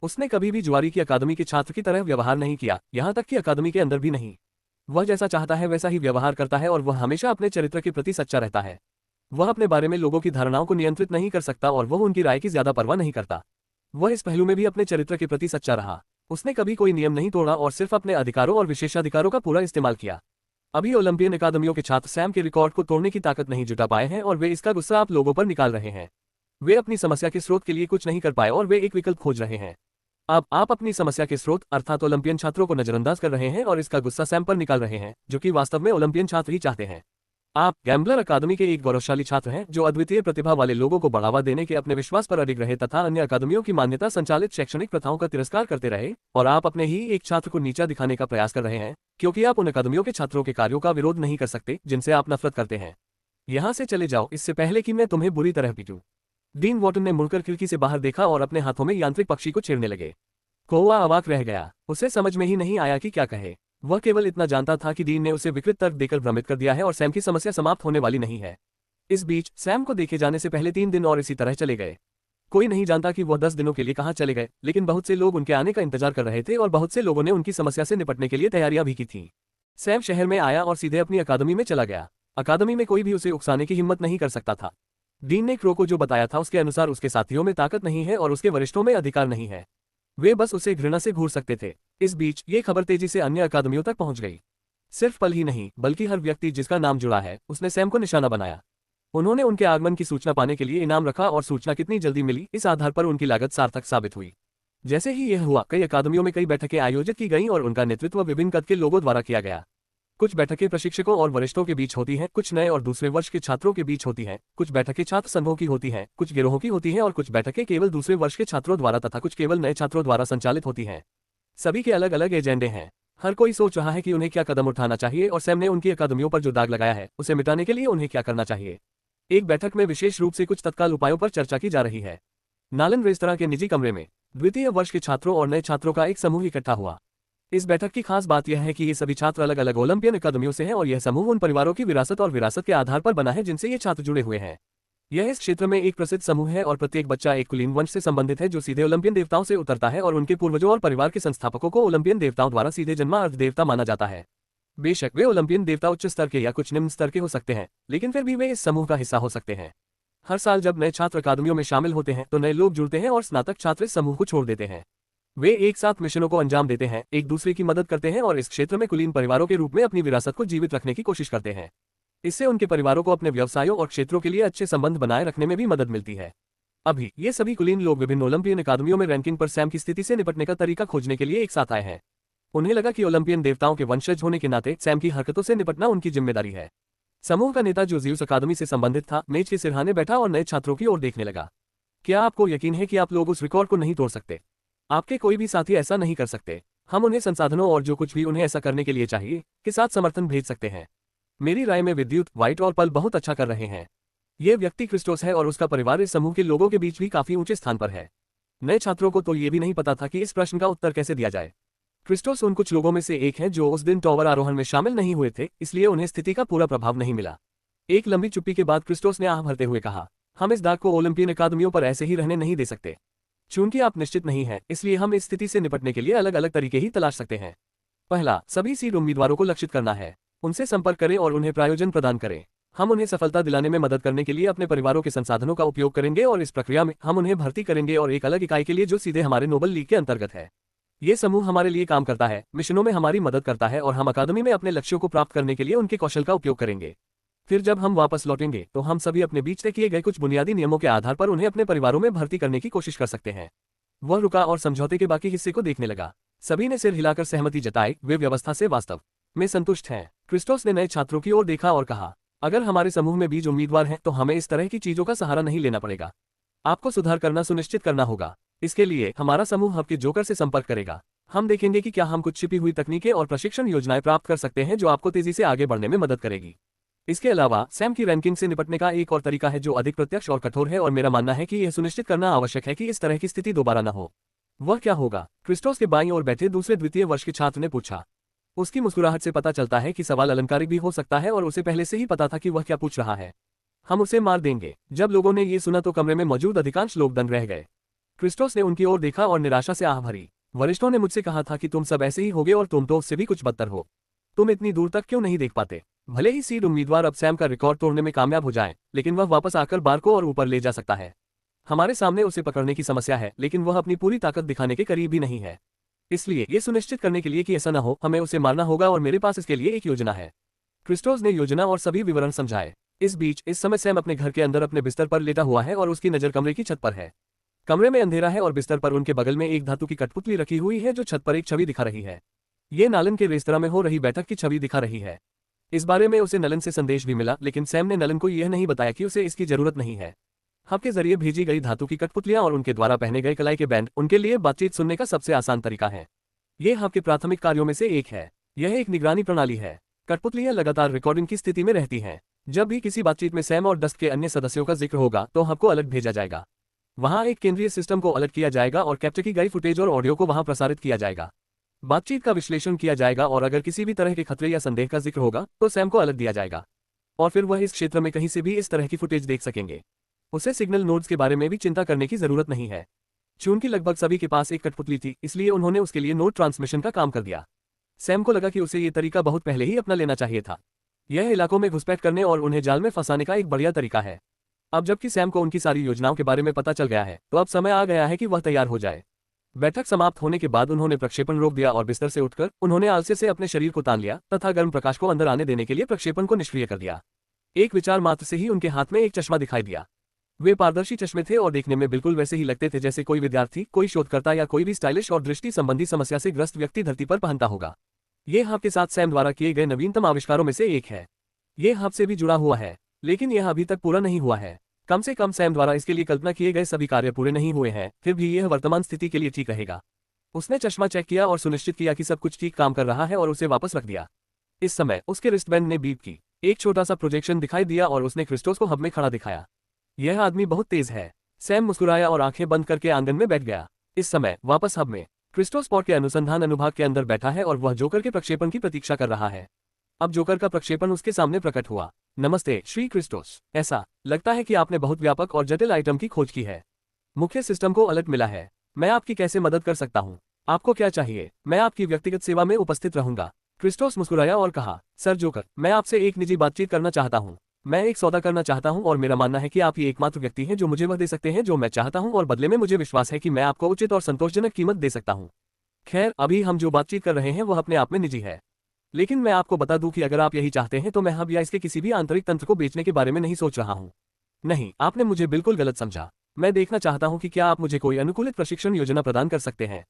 उसने कभी भी जुआरी की अकादमी के छात्र की तरह व्यवहार नहीं किया, यहां तक कि अकादमी के अंदर भी नहीं। वह जैसा चाहता है वैसा ही व्यवहार करता है और वह हमेशा अपने चरित्र के प्रति सच्चा रहता है। वह अपने बारे में लोगों की धारणाओं को नियंत्रित नहीं कर सकता और वह उनकी राय की ज्यादा परवाह नहीं करता। वह इस पहलू में भी अपने चरित्र के प्रति सच्चा रहा। उसने कभी कोई नियम नहीं तोड़ा और सिर्फ अपने अधिकारों और विशेषाधिकारों का पूरा इस्तेमाल किया। अभी ओलंपियन अकादमियों के छात्र सैम के रिकॉर्ड को तोड़ने की ताकत नहीं जुटा पाए हैं और वे इसका गुस्सा आप लोगों पर निकाल रहे हैं। वे अपनी समस्या के स्रोत के लिए कुछ नहीं कर पाए और वे एक विकल्प खोज रहे हैं। अब आप अपनी समस्या के स्रोत अर्थात ओलंपियन छात्रों को नजरअंदाज कर रहे हैं और इसका गुस्सा सैम पर निकाल रहे हैं, जो कि वास्तव में ओलंपियन छात्र ही चाहते हैं। आप गैम्बलर अकादमी के एक गौरवशाली छात्र हैं जो अद्वितीय प्रतिभा वाले लोगों को बढ़ावा देने के अपने विश्वास पर अडिग रहे तथा अन्य अकादमियों की मान्यता संचालित शैक्षणिक प्रथाओं का तिरस्कार करते रहे, और आप अपने ही एक छात्र को नीचा दिखाने का प्रयास कर रहे हैं क्योंकि आप उन अकादमियों के छात्रों के कार्यों का विरोध नहीं कर सकते जिनसे आप नफरत करते हैं। यहां से चले जाओ इससे पहले कि मैं तुम्हें बुरी तरह पीटूं। डीन वॉर्टन ने मुड़कर खिड़की से बाहर देखा और अपने हाथों में यांत्रिक पक्षी को छेड़ने लगे। कौवा अवाक रह गया। उसे समझ में ही नहीं आया कि क्या कहे। वह केवल इतना जानता था कि डीन ने उसे विकृत तर्क देकर भ्रमित कर दिया है और सैम की समस्या समाप्त होने वाली नहीं है। इस बीच सैम को देखे जाने से पहले 3 दिन और इसी तरह चले गए। कोई नहीं जानता कि वह 10 दिनों के लिए कहां चले गए, लेकिन बहुत से लोग उनके आने का इंतजार कर रहे थे और बहुत से लोगों ने उनकी समस्या से निपटने के लिए तैयारियां भी की थीं। सैम शहर में आया और सीधे अपनी अकादमी में चला गया। अकादमी में कोई भी उसे उकसाने की हिम्मत नहीं कर सकता था। डीन ने क्रो को जो बताया था उसके अनुसार उसके साथियों में ताकत नहीं है और उसके वरिष्ठों में अधिकार नहीं है। वे बस उसे घृणा से घूर सकते थे। इस बीच ये खबर तेजी से अन्य अकादमियों तक पहुंच गई। सिर्फ पल ही नहीं बल्कि हर व्यक्ति जिसका नाम जुड़ा है उसने सैम को निशाना बनाया। उन्होंने उनके आगमन की सूचना पाने के लिए इनाम रखा और सूचना कितनी जल्दी मिली इस आधार पर उनकी लागत सार्थक साबित हुई। जैसे ही यह हुआ कई अकादमियों में कई बैठकें आयोजित की गईं और उनका नेतृत्व विभिन्न कद के लोगों द्वारा किया गया। कुछ बैठकें प्रशिक्षकों और वरिष्ठों के बीच होती हैं, कुछ नए और दूसरे वर्ष के छात्रों के बीच होती हैं, कुछ बैठकें छात्र संघों की होती हैं, कुछ गिरोहों की होती हैं और कुछ बैठकें केवल दूसरे वर्ष के छात्रों द्वारा तथा कुछ केवल नए छात्रों द्वारा संचालित होती हैं। सभी के अलग अलग एजेंडे हैं। हर कोई सोच रहा है कि उन्हें क्या कदम उठाना चाहिए और सैम ने उनकी अकादमियों पर जो दाग लगाया है उसे मिटाने के लिए उन्हें क्या करना चाहिए। एक बैठक में विशेष रूप से कुछ तत्काल उपायों पर चर्चा की जा रही है। नालन रेस्तरां के निजी कमरे में द्वितीय वर्ष के छात्रों और नए छात्रों का एक समूह इकट्ठा हुआ। इस बैठक की खास बात यह है कि ये सभी छात्र अलग अलग ओलंपियन अकादमियों से हैं और यह समूह उन परिवारों की विरासत और विरासत के आधार पर बना है जिनसे ये छात्र जुड़े हुए हैं। यह इस क्षेत्र में एक प्रसिद्ध समूह है और प्रत्येक बच्चा एक कुलीन वंश से संबंधित है जो सीधे ओलंपियन देवताओं से उतरता है और उनके पूर्वजों और परिवार के संस्थापकों को ओलंपियन देवताओं द्वारा सीधे जन्मा अर्ध देवता माना जाता है। बेशक वे ओलंपियन देवता उच्च स्तर के या कुछ निम्न स्तर के हो सकते हैं, लेकिन फिर भी वे इस समूह का हिस्सा हो सकते हैं। हर साल जब नए छात्र अकादमियों में शामिल होते हैं तो नए लोग जुड़ते हैं और स्नातक छात्र इस समूह को छोड़ देते हैं। वे एक साथ मिशनों को अंजाम देते हैं, एक दूसरे की मदद करते हैं और इस क्षेत्र में कुलीन परिवारों के रूप में अपनी विरासत को जीवित रखने की कोशिश करते हैं। इससे उनके परिवारों को अपने व्यवसायों और क्षेत्रों के लिए अच्छे संबंध बनाए रखने में भी मदद मिलती है। अभी ये सभी कुलीन लोग विभिन्न ओलंपियन अकादमियों में रैंकिंग पर सैम की स्थिति से निपटने का तरीका खोजने के लिए एक साथ आए हैं। उन्हें लगा कि ओलंपियन देवताओं के वंशज होने के नाते सैम की हरकतों से निपटना उनकी जिम्मेदारी है। समूह का नेता जो ज़्यूस अकादमी से संबंधित था मेज के सिरहाने बैठा और नए छात्रों की ओर देखने लगा। क्या आपको यकीन है कि आप लोग उस रिकॉर्ड को नहीं तोड़ सकते? आपके कोई भी साथी ऐसा नहीं कर सकते। हम उन्हें संसाधनों और जो कुछ भी उन्हें ऐसा करने के लिए चाहिए के साथ समर्थन भेज सकते हैं। मेरी राय में विद्युत, व्हाइट और पल बहुत अच्छा कर रहे हैं। ये व्यक्ति क्रिस्टोस है और उसका परिवार इस समूह के लोगों के बीच भी काफी ऊंचे स्थान पर है। नए छात्रों को तो ये भी नहीं पता था कि इस प्रश्न का उत्तर कैसे दिया जाए। क्रिस्टोस उन कुछ लोगों में से एक हैं जो उस दिन टॉवर आरोहण में शामिल नहीं हुए थे, इसलिए उन्हें स्थिति का पूरा प्रभाव नहीं मिला। एक लंबी चुप्पी के बाद क्रिस्टोस ने आह भरते हुए कहा, हम इस दाग को ओलंपियन अकादमियों पर ऐसे ही रहने नहीं दे सकते। चूंकि आप निश्चित नहीं हैं, इसलिए हम इस स्थिति से निपटने के लिए अलग अलग तरीके ही तलाश सकते हैं। पहला, सभी सीड उम्मीदवारों को लक्षित करना है। उनसे संपर्क करें और उन्हें प्रायोजन प्रदान करें। हम उन्हें सफलता दिलाने में मदद करने के लिए अपने परिवारों के संसाधनों का उपयोग करेंगे और इस प्रक्रिया में हम उन्हें भर्ती करेंगे और एक अलग इकाई के लिए जो सीधे हमारे नोबल लीग के अंतर्गत है। ये समूह हमारे लिए काम करता है, मिशनों में हमारी मदद करता है और हम अकादमी में अपने लक्ष्यों को प्राप्त करने के लिए उनके कौशल का उपयोग करेंगे। फिर जब हम वापस लौटेंगे तो हम सभी अपने बीच तय किए गए कुछ बुनियादी नियमों के आधार पर उन्हें अपने परिवारों में भर्ती करने की कोशिश कर सकते हैं। वह रुका और समझौते के बाकी हिस्से को देखने लगा। सभी ने सिर हिलाकर सहमति जताई, वे व्यवस्था से वास्तव में संतुष्ट हैं। क्रिस्टोस ने नए छात्रों की ओर देखा और कहा, अगर हमारे समूह में बीज उम्मीदवार हैं तो हमें इस तरह की चीजों का सहारा नहीं लेना पड़ेगा। आपको सुधार करना सुनिश्चित करना होगा। इसके लिए हमारा समूह हब के जोकर से संपर्क करेगा। हम देखेंगे कि क्या हम कुछ छिपी हुई तकनीकें और प्रशिक्षण योजनाएं प्राप्त कर सकते हैं जो आपको तेजी से आगे बढ़ने में मदद करेगी। इसके अलावा सैम की रैंकिंग से निपटने का एक और तरीका है जो अधिक प्रत्यक्ष और कठोर है और मेरा मानना है कि यह सुनिश्चित करना आवश्यक है कि इस तरह की स्थिति दोबारा न हो। वह क्या होगा? क्रिस्टोस के बाईं ओर बैठे दूसरे द्वितीय वर्ष के छात्र ने पूछा। उसकी मुस्कुराहट से पता चलता है कि सवाल अलंकारिक भी हो सकता है और उसे पहले से ही पता था कि वह क्या पूछ रहा है। हम उसे मार देंगे। जब लोगों ने ये सुना तो कमरे में मौजूद अधिकांश लोग दंग रह गए। क्रिस्टोस ने उनकी ओर देखा और निराशा से आह भरी। वरिष्ठों ने मुझसे कहा था कि तुम सब ऐसे ही होगे और तुम तो उससे भी कुछ बदतर हो। तुम इतनी दूर तक क्यों नहीं देख पाते? भले ही सीड उम्मीदवार अब सैम का रिकॉर्ड तोड़ने में कामयाब हो जाए, लेकिन वह वापस आकर बार को और ऊपर ले जा सकता है। हमारे सामने उसे पकड़ने की समस्या है, लेकिन वह अपनी पूरी ताकत दिखाने के करीब भी नहीं है। इसलिए ये सुनिश्चित करने के लिए कि ऐसा न हो, हमें उसे मारना होगा और मेरे पास इसके लिए एक योजना है। क्रिस्टोस ने योजना और सभी विवरण समझाए। इस बीच इस समय सैम अपने घर के अंदर अपने बिस्तर पर लेटा हुआ है और उसकी नजर कमरे की छत पर है। कमरे में अंधेरा है और बिस्तर पर उनके बगल में एक धातु की कठपुतली रखी हुई है जो छत पर एक छवि दिखा रही है। ये नालन के रेस्तरां में हो रही बैठक की छवि दिखा रही है। इस बारे में उसे नलन से संदेश भी मिला, लेकिन सैम ने नलन को यह नहीं बताया कि उसे इसकी जरूरत नहीं है। हब के जरिए भेजी गई धातु की कठपुतलियां और उनके द्वारा पहने गए कलाई के बैंड उनके लिए बातचीत सुनने का सबसे आसान तरीका है। ये हब के प्राथमिक कार्यों में से एक है। यह एक निगरानी प्रणाली है। कठपुतलियां लगातार रिकॉर्डिंग की स्थिति में रहती हैं। जब भी किसी बातचीत में सैम और डस्ट के अन्य सदस्यों का जिक्र होगा तो हब को अलग भेजा जाएगा। वहां एक केंद्रीय सिस्टम को अलग किया जाएगा और कैप्चर की गई फुटेज और ऑडियो को वहां प्रसारित किया जाएगा। बातचीत का विश्लेषण किया जाएगा और अगर किसी भी तरह के खतरे या संदेह का जिक्र होगा तो सैम को अलग दिया जाएगा और फिर वह इस क्षेत्र में कहीं से भी इस तरह की फुटेज देख सकेंगे। उसे सिग्नल नोड्स के बारे में भी चिंता करने की जरूरत नहीं है। चूंकि लगभग सभी के पास एक कठपुतली थी, इसलिए उन्होंने उसके लिए नोट ट्रांसमिशन का काम कर दिया। सैम को लगा कि उसे ये तरीका बहुत पहले ही अपना लेना चाहिए था। यह इलाकों में घुसपैठ करने और उन्हें जाल में फंसाने का एक बढ़िया तरीका है। अब जबकि सैम को उनकी सारी योजनाओं के बारे में पता चल गया है, तो अब समय आ गया है कि वह तैयार हो जाए। बैठक समाप्त होने के बाद उन्होंने प्रक्षेपण रोक दिया और बिस्तर से उठकर उन्होंने आलस्य से अपने शरीर को तान लिया तथा गर्म प्रकाश को अंदर आने देने के लिए प्रक्षेपण को निष्क्रिय कर दिया। एक विचार मात्र से ही उनके हाथ में एक चश्मा दिखाई दिया। वे पारदर्शी चश्मे थे और देखने में बिल्कुल वैसे ही लगते थे जैसे कोई विद्यार्थी, कोई शोधकर्ता या कोई भी स्टाइलिश और दृष्टि संबंधी समस्या से ग्रस्त व्यक्ति धरती पर पहनता होगा। ये हब के साथ सैम द्वारा किए गए नवीनतम आविष्कारों में से एक है। ये हब से भी जुड़ा हुआ है, लेकिन यह अभी तक पूरा नहीं हुआ है। कम से कम सैम द्वारा इसके लिए कल्पना किए गए सभी कार्य पूरे नहीं हुए हैं, फिर भी यह वर्तमान स्थिति के लिए ठीक रहेगा। उसने चश्मा चेक किया और सुनिश्चित किया कि सब कुछ ठीक काम कर रहा है और उसे वापस रख दिया। इस समय उसके रिस्टबैंड ने बीप की। एक छोटा सा प्रोजेक्शन दिखाई दिया और उसने क्रिस्टोस को हब में खड़ा दिखाया। यह आदमी बहुत तेज है। सैम मुस्कुराया और आंखें बंद करके आंगन में बैठ गया। इस समय वापस हब में क्रिस्टोस स्पॉट के अनुसंधान अनुभाग के अंदर बैठा है और वह जोकर के प्रक्षेपण की प्रतीक्षा कर रहा है। अब जोकर का प्रक्षेपण उसके सामने प्रकट हुआ। नमस्ते श्री क्रिस्टोस, ऐसा लगता है कि आपने बहुत व्यापक और जटिल आइटम की खोज की है। मुख्य सिस्टम को अलर्ट मिला है। मैं आपकी कैसे मदद कर सकता हूँ? आपको क्या चाहिए? मैं आपकी व्यक्तिगत सेवा में उपस्थित रहूंगा। क्रिस्टोस मुस्कुराया और कहा, सर जोकर, मैं आपसे एक निजी बातचीत करना चाहता हूँ। मैं एक सौदा करना चाहता हूँ और मेरा मानना है कि आप ही एकमात्र व्यक्ति हैं जो मुझे वह दे सकते हैं जो मैं चाहता हूँ और बदले में मुझे विश्वास है कि मैं आपको उचित और संतोषजनक कीमत दे सकता हूँ। खैर, अभी हम जो बातचीत कर रहे हैं वह अपने आप में निजी है, लेकिन मैं आपको बता दूं कि अगर आप यही चाहते हैं तो मैं हब या इसके किसी भी आंतरिक तंत्र को बेचने के बारे में नहीं सोच रहा हूं। नहीं, आपने मुझे बिल्कुल गलत समझा। मैं देखना चाहता हूं कि क्या आप मुझे कोई अनुकूलित प्रशिक्षण योजना प्रदान कर सकते हैं।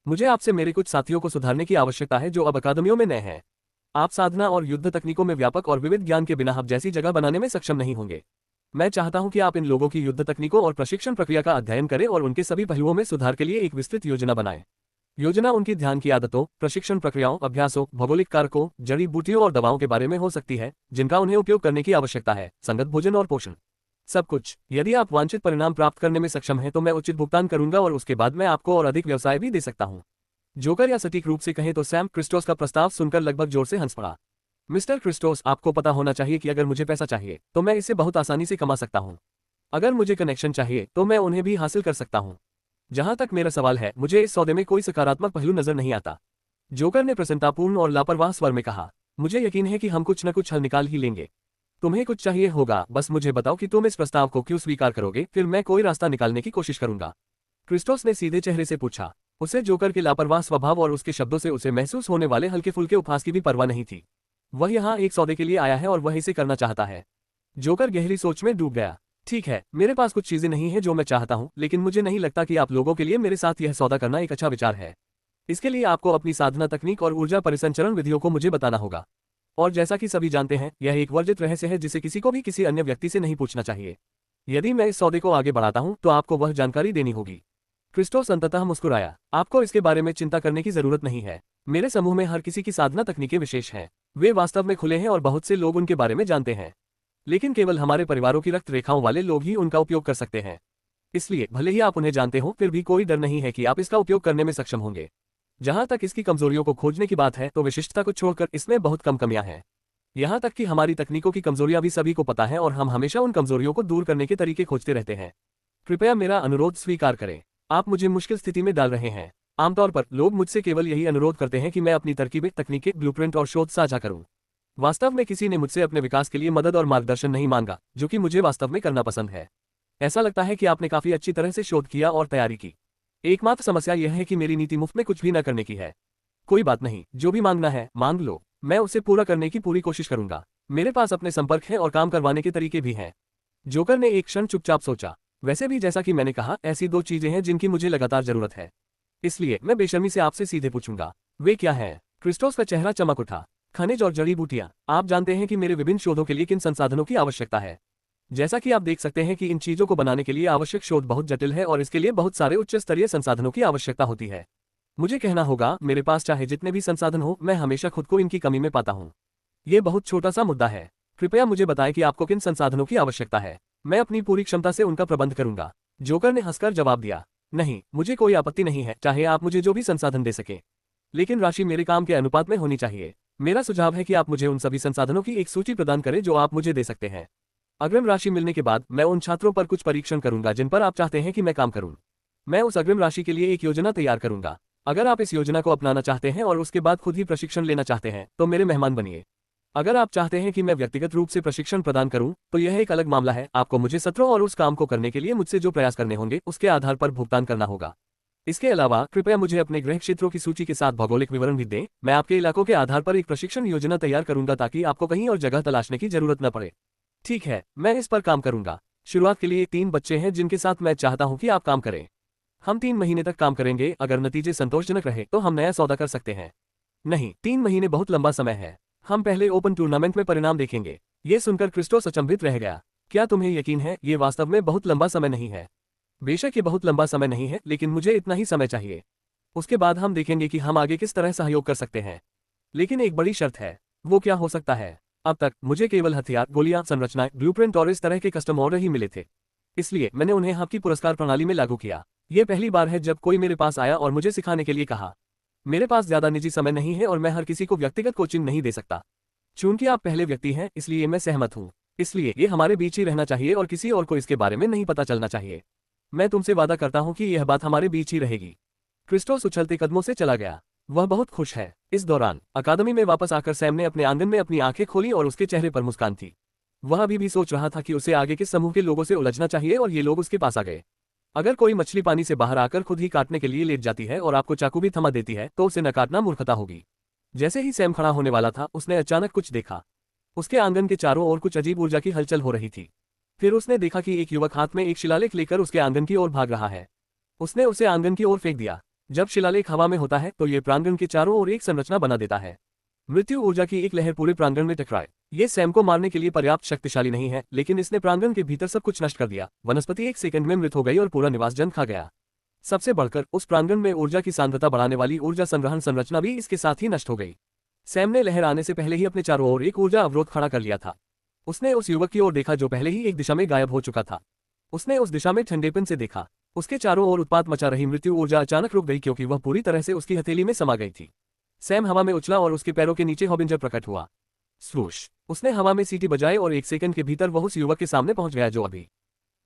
मुझे आपसे मेरे कुछ साथियों को सुधारने की आवश्यकता है जो अब अकादमियों में नए हैं। आप साधना और युद्ध तकनीकों में व्यापक और विविध ज्ञान के बिना हब जैसी जगह बनाने में सक्षम नहीं होंगे। मैं चाहता हूं कि आप इन लोगों की युद्ध तकनीकों और प्रशिक्षण प्रक्रिया का अध्ययन करें और उनके सभी पहलुओं में सुधार के लिए एक विस्तृत योजना बनाएं। योजना उनकी ध्यान की आदतों, प्रशिक्षण प्रक्रियाओं, अभ्यासों, भौगोलिक कारकों, जड़ी बूटियों और दवाओं के बारे में हो सकती है जिनका उन्हें उपयोग करने की आवश्यकता है, संगत भोजन और पोषण, सब कुछ। यदि आप वांछित परिणाम प्राप्त करने में सक्षम हैं तो मैं उचित भुगतान करूंगा और उसके बाद मैं आपको और अधिक व्यवसाय भी दे सकता हूं। जोकर, या सटीक रूप से कहें तो सैम, क्रिस्टोस का प्रस्ताव सुनकर लगभग जोर से हंस पड़ा। मिस्टर क्रिस्टोस, आपको पता होना चाहिए कि अगर मुझे पैसा चाहिए तो मैं इसे बहुत आसानी से कमा सकता हूँ। अगर मुझे कनेक्शन चाहिए तो मैं उन्हें भी हासिल कर सकता हूँ। जहां तक मेरा सवाल है, मुझे इस सौदे में कोई सकारात्मक पहलू नजर नहीं आता। जोकर ने प्रसन्नतापूर्ण और लापरवाह स्वर में कहा, मुझे यकीन है कि हम कुछ न कुछ हल निकाल ही लेंगे। तुम्हें कुछ चाहिए होगा, बस मुझे बताओ कि तुम इस प्रस्ताव को क्यों स्वीकार करोगे, फिर मैं कोई रास्ता निकालने की कोशिश करूंगा। क्रिस्टोस ने सीधे चेहरे से पूछा। उसे जोकर के लापरवाह स्वभाव और उसके शब्दों से उसे महसूस होने वाले हल्के फुल्के उपहास की भी परवाह नहीं थी। वह यहाँ एक सौदे के लिए आया है और वह इसे करना चाहता है। जोकर गहरी सोच में डूब गया। ठीक है, मेरे पास कुछ चीजें नहीं है जो मैं चाहता हूं, लेकिन मुझे नहीं लगता कि आप लोगों के लिए मेरे साथ यह सौदा करना एक अच्छा विचार है। इसके लिए आपको अपनी साधना तकनीक और ऊर्जा परिसंचरण विधियों को मुझे बताना होगा। और जैसा कि सभी जानते हैं, यह एक वर्जित रहस्य है जिसे किसी को भी किसी अन्य व्यक्ति से नहीं पूछना चाहिए। यदि मैं इस सौदे को आगे बढ़ाता हूं तो आपको वह जानकारी देनी होगी। क्रिस्टोस अंततः मुस्कुराया। आपको इसके बारे में चिंता करने की जरूरत नहीं है। मेरे समूह में हर किसी की साधना तकनीकें विशेष हैं। वे वास्तव में खुले हैं और बहुत से लोग उनके बारे में जानते हैं, लेकिन केवल हमारे परिवारों की रक्त रेखाओं वाले लोग ही उनका उपयोग कर सकते हैं। इसलिए भले ही आप उन्हें जानते हो, फिर भी कोई डर नहीं है कि आप इसका उपयोग करने में सक्षम होंगे। जहां तक इसकी कमजोरियों को खोजने की बात है तो विशिष्टता को छोड़कर इसमें बहुत कम कमियां हैं। यहां तक कि हमारी तकनीकों की कमजोरियां भी सभी को पता है और हम हमेशा उन कमजोरियों को दूर करने के तरीके खोजते रहते हैं। कृपया मेरा अनुरोध स्वीकार करें। आप मुझे मुश्किल स्थिति में डाल रहे हैं। आमतौर पर लोग मुझसे केवल यही अनुरोध करते हैं कि मैं अपनी तरकीबें, तकनीकें, ब्लूप्रिंट और शोध साझा करूं। वास्तव में किसी ने मुझसे अपने विकास के लिए मदद और मार्गदर्शन नहीं मांगा, जो कि मुझे वास्तव में करना पसंद है। ऐसा लगता है कि आपने काफी अच्छी तरह से शोध किया और तैयारी की। एकमात्र समस्या यह है कि मेरी नीति मुफ्त में कुछ भी न करने की है। कोई बात नहीं, जो भी मांगना है मांग लो, मैं उसे पूरा करने की पूरी कोशिश करूंगा। मेरे पास अपने संपर्क हैं और काम करवाने के तरीके भी हैं। जोकर ने एक क्षण चुपचाप सोचा। वैसे भी जैसा कि मैंने कहा, ऐसी दो चीजें हैं जिनकी मुझे लगातार जरूरत है, इसलिए मैं बेशर्मी से आपसे सीधे पूछूंगा। वे क्या हैं? क्रिस्टोस का चेहरा चमक उठा। खनिज और जड़ी बूटियां। आप जानते हैं कि मेरे विभिन्न शोधों के लिए किन संसाधनों की आवश्यकता है। जैसा कि आप देख सकते हैं कि इन चीजों को बनाने के लिए आवश्यक शोध बहुत जटिल है और इसके लिए बहुत सारे उच्च स्तरीय संसाधनों की आवश्यकता होती है। मुझे कहना होगा, मेरे पास चाहे जितने भी संसाधन हो, मैं हमेशा खुद को इनकी कमी में पाता हूँ। ये बहुत छोटा सा मुद्दा है। कृपया मुझे बताएं कि आपको किन संसाधनों की आवश्यकता है। मैं अपनी पूरी क्षमता से उनका प्रबंध करूंगा। जोकर ने हंसकर जवाब दिया। नहीं, मुझे कोई आपत्ति नहीं है, चाहे आप मुझे जो भी संसाधन दे सके, लेकिन राशि मेरे काम के अनुपात में होनी चाहिए। मेरा सुझाव है कि आप मुझे उन सभी संसाधनों की एक सूची प्रदान करें जो आप मुझे दे सकते हैं। अग्रिम राशि मिलने के बाद मैं उन छात्रों पर कुछ परीक्षण करूंगा जिन पर आप चाहते हैं कि मैं काम करूं। मैं उस अग्रिम राशि के लिए एक योजना तैयार करूंगा। अगर आप इस योजना को अपनाना चाहते हैं और उसके बाद खुद ही प्रशिक्षण लेना चाहते हैं तो मेरे मेहमान बनिए। अगर आप चाहते हैं कि मैं व्यक्तिगत रूप से प्रशिक्षण प्रदान करूं तो यह एक अलग मामला है। आपको मुझे सत्रों और उस काम को करने के लिए मुझसे जो प्रयास करने होंगे उसके आधार पर भुगतान करना होगा। इसके अलावा कृपया मुझे अपने गृह क्षेत्रों की सूची के साथ भौगोलिक विवरण भी दें। मैं आपके इलाकों के आधार पर एक प्रशिक्षण योजना तैयार करूंगा ताकि आपको कहीं और जगह तलाशने की जरूरत न पड़े। ठीक है, मैं इस पर काम करूंगा। शुरुआत के लिए 3 बच्चे हैं जिनके साथ मैं चाहता हूं कि आप काम करें। हम 3 महीने तक काम करेंगे। अगर नतीजे संतोषजनक रहे तो हम नया सौदा कर सकते हैं। नहीं, 3 महीने बहुत लंबा समय है। हम पहले ओपन टूर्नामेंट में परिणाम देखेंगे। ये सुनकर क्रिस्टोस अचंभित रह गया। क्या तुम्हें यकीन है ये वास्तव में बहुत लंबा समय नहीं है? बेशक ये बहुत लंबा समय नहीं है, लेकिन मुझे इतना ही समय चाहिए। उसके बाद हम देखेंगे कि हम आगे किस तरह सहयोग कर सकते हैं। लेकिन एक बड़ी शर्त है। वो क्या हो सकता है? अब तक मुझे केवल हथियार, गोलियां, संरचनाएं, ब्लूप्रिंट और इस तरह के कस्टम ऑर्डर ही मिले थे। इसलिए मैंने उन्हें आपकी पुरस्कार प्रणाली में लागू किया। ये पहली बार है जब कोई मेरे पास आया और मुझे सिखाने के लिए कहा। मेरे पास ज्यादा निजी समय नहीं है और मैं हर किसी को व्यक्तिगत कोचिंग नहीं दे सकता। चूंकि आप पहले व्यक्ति हैं, इसलिए मैं सहमत हूं। इसलिए ये हमारे बीच ही रहना चाहिए और किसी और को इसके बारे में नहीं पता चलना चाहिए। मैं तुमसे वादा करता हूं कि यह बात हमारे बीच ही रहेगी। क्रिस्टोस उछलते कदमों से चला गया। वह बहुत खुश है। इस दौरान अकादमी में वापस आकर सैम ने अपने आंगन में अपनी आंखें खोली और उसके चेहरे पर मुस्कान थी। वह अभी भी सोच रहा था कि उसे आगे किस समूह के लोगों से उलझना चाहिए और ये लोग उसके पास आ गए। अगर कोई मछली पानी से बाहर आकर खुद ही काटने के लिए लेट जाती है और आपको चाकू भी थमा देती है तो उसे न काटना मूर्खता होगी। जैसे ही सैम खड़ा होने वाला था, उसने अचानक कुछ देखा। उसके आंगन के चारों ओर कुछ अजीब ऊर्जा की हलचल हो रही थी। फिर उसने देखा कि एक युवक हाथ में एक शिलालेख लेकर उसके आंगन की ओर भाग रहा है। उसने उसे आंगन की ओर फेंक दिया। जब शिलालेख हवा में होता है तो ये प्रांगण के चारों ओर एक संरचना बना देता है। मृत्यु ऊर्जा की एक लहर पूरे प्रांगण में टकराए। ये सैम को मारने के लिए पर्याप्त शक्तिशाली नहीं है, लेकिन इसने प्रांगण के भीतर सब कुछ नष्ट कर दिया। वनस्पति 1 सेकंड में मृत हो गई और पूरा निवास जन खा गया। सबसे बढ़कर उस प्रांगण में ऊर्जा की सांद्रता बढ़ाने वाली ऊर्जा संग्रहण संरचना भी इसके साथ ही नष्ट हो गई। सैम ने लहर आने से पहले ही अपने चारों ओर एक ऊर्जा अवरोध खड़ा कर लिया था। उसने उस युवक की ओर देखा जो पहले ही एक दिशा में गायब हो चुका था। उसने उस दिशा में ठंडेपन से देखा। उसके चारों ओर उत्पात मचा रही मृत्यु ऊर्जा अचानक रुक गई क्योंकि वह पूरी तरह से उसकी हथेली में समा गई थी। सैम हवा में उछला और उसके पैरों के नीचे हॉबिंजर प्रकट हुआ। स्वूश! उसने हवा में सीटी बजाई और 1 सेकंड के भीतर वह उस युवक के सामने पहुंच गया जो अभी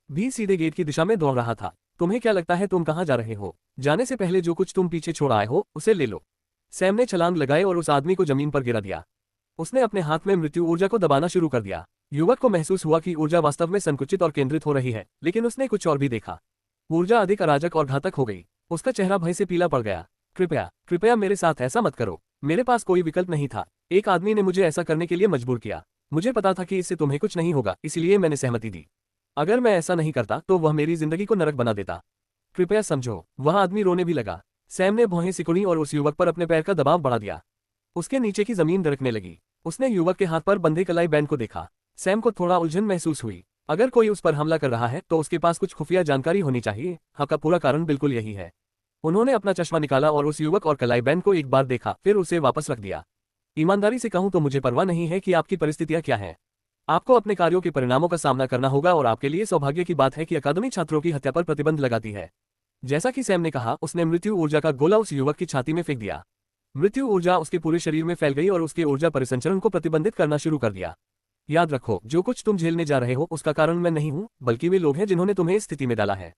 भी सीधे गेट की दिशा में दौड़ रहा था। तुम्हें क्या लगता है तुम कहां जा रहे हो? जाने से पहले जो कुछ तुम पीछे छोड़ आए हो उसे ले लो। सैम ने छलांग लगाई और उस आदमी को जमीन पर गिरा दिया। उसने अपने हाथ में मृत्यु ऊर्जा को दबाना शुरू कर दिया। युवक को महसूस हुआ कि ऊर्जा वास्तव में संकुचित और केंद्रित हो रही है, लेकिन उसने कुछ और भी देखा। ऊर्जा अधिक अराजक और घातक हो गई। उसका चेहरा भय से पीला पड़ गया। कृपया कृपया मेरे साथ ऐसा मत करो। मेरे पास कोई विकल्प नहीं था। एक आदमी ने मुझे ऐसा करने के लिए मजबूर किया। मुझे पता था कि इससे तुम्हें कुछ नहीं होगा, इसलिए मैंने सहमति दी। अगर मैं ऐसा नहीं करता तो वह मेरी जिंदगी को नरक बना देता। कृपया समझो। वह आदमी रोने भी लगा। सैम ने भौहें सिकुड़ी और उस युवक पर अपने पैर का दबाव बढ़ा दिया। उसके नीचे की जमीन दरकने लगी। उसने युवक के हाथ पर बंधे कलाई बैंड को देखा। सैम को थोड़ा उलझन महसूस हुई। अगर कोई उस पर हमला कर रहा है तो उसके पास कुछ खुफिया जानकारी होनी चाहिए। हाँ, का पूरा कारण बिल्कुल यही है। उन्होंने अपना चश्मा निकाला और उस युवक और कलाई बैंड को एक बार देखा, फिर उसे वापस रख दिया। ईमानदारी से कहूं तो मुझे परवाह नहीं है कि आपकी परिस्थितियां क्या हैं। आपको अपने कार्यों के परिणामों का सामना करना होगा और आपके लिए सौभाग्य की बात है कि अकादमी छात्रों की हत्या पर प्रतिबंध लगाती है। जैसा कि सैम ने कहा, उसने मृत्यु ऊर्जा का गोला उस युवक की छाती में फेंक दिया। मृत्यु ऊर्जा उसके पूरे शरीर में फैल गई और उसके ऊर्जा परिसंचरण को प्रतिबंधित करना शुरू कर दिया। याद रखो, जो कुछ तुम झेलने जा रहे हो उसका कारण मैं नहीं हूं, बल्कि वे लोग हैं जिन्होंने तुम्हें इस स्थिति में डाला है।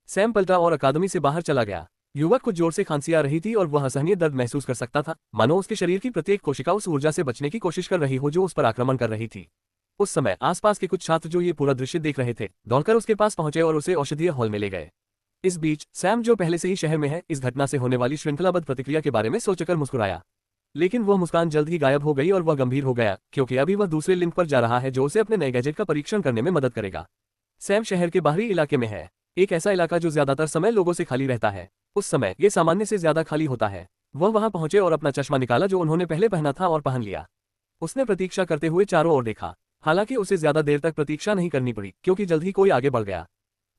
सैम पलटा और अकादमी से बाहर चला गया। युवक को जोर से खांसी आ रही थी और वह असहनीय दर्द महसूस कर सकता था, मानो उसके शरीर की प्रत्येक कोशिका उस ऊर्जा से बचने की कोशिश कर रही हो जो उस पर आक्रमण कर रही थी। उस समय आसपास के कुछ छात्र जो ये पूरा दृश्य देख रहे थे, दौड़कर उसके पास पहुंचे और उसे औषधीय हॉल में ले गए। इस बीच सैम, जो पहले से ही शहर में है, इस घटना से होने वाली श्रृंखलाबद्ध प्रतिक्रिया के बारे में सोचकर मुस्कुराया। लेकिन वह मुस्कान जल्द ही गायब हो गई और वह गंभीर हो गया, क्योंकि अभी वह दूसरे लिंक पर जा रहा है जो उसे अपने नए गैजेट का परीक्षण करने में मदद करेगा। सैम शहर के बाहरी इलाके में है, एक ऐसा इलाका जो ज्यादातर समय लोगों से खाली रहता है। उस समय ये सामान्य से ज्यादा खाली होता है। वह वहां पहुंचे और अपना चश्मा निकाला जो उन्होंने पहले पहना था और पहन लिया। उसने प्रतीक्षा करते हुए चारों ओर देखा। हालांकि उसे ज्यादा देर तक प्रतीक्षा नहीं करनी पड़ी, क्योंकि जल्द ही कोई आगे बढ़ गया।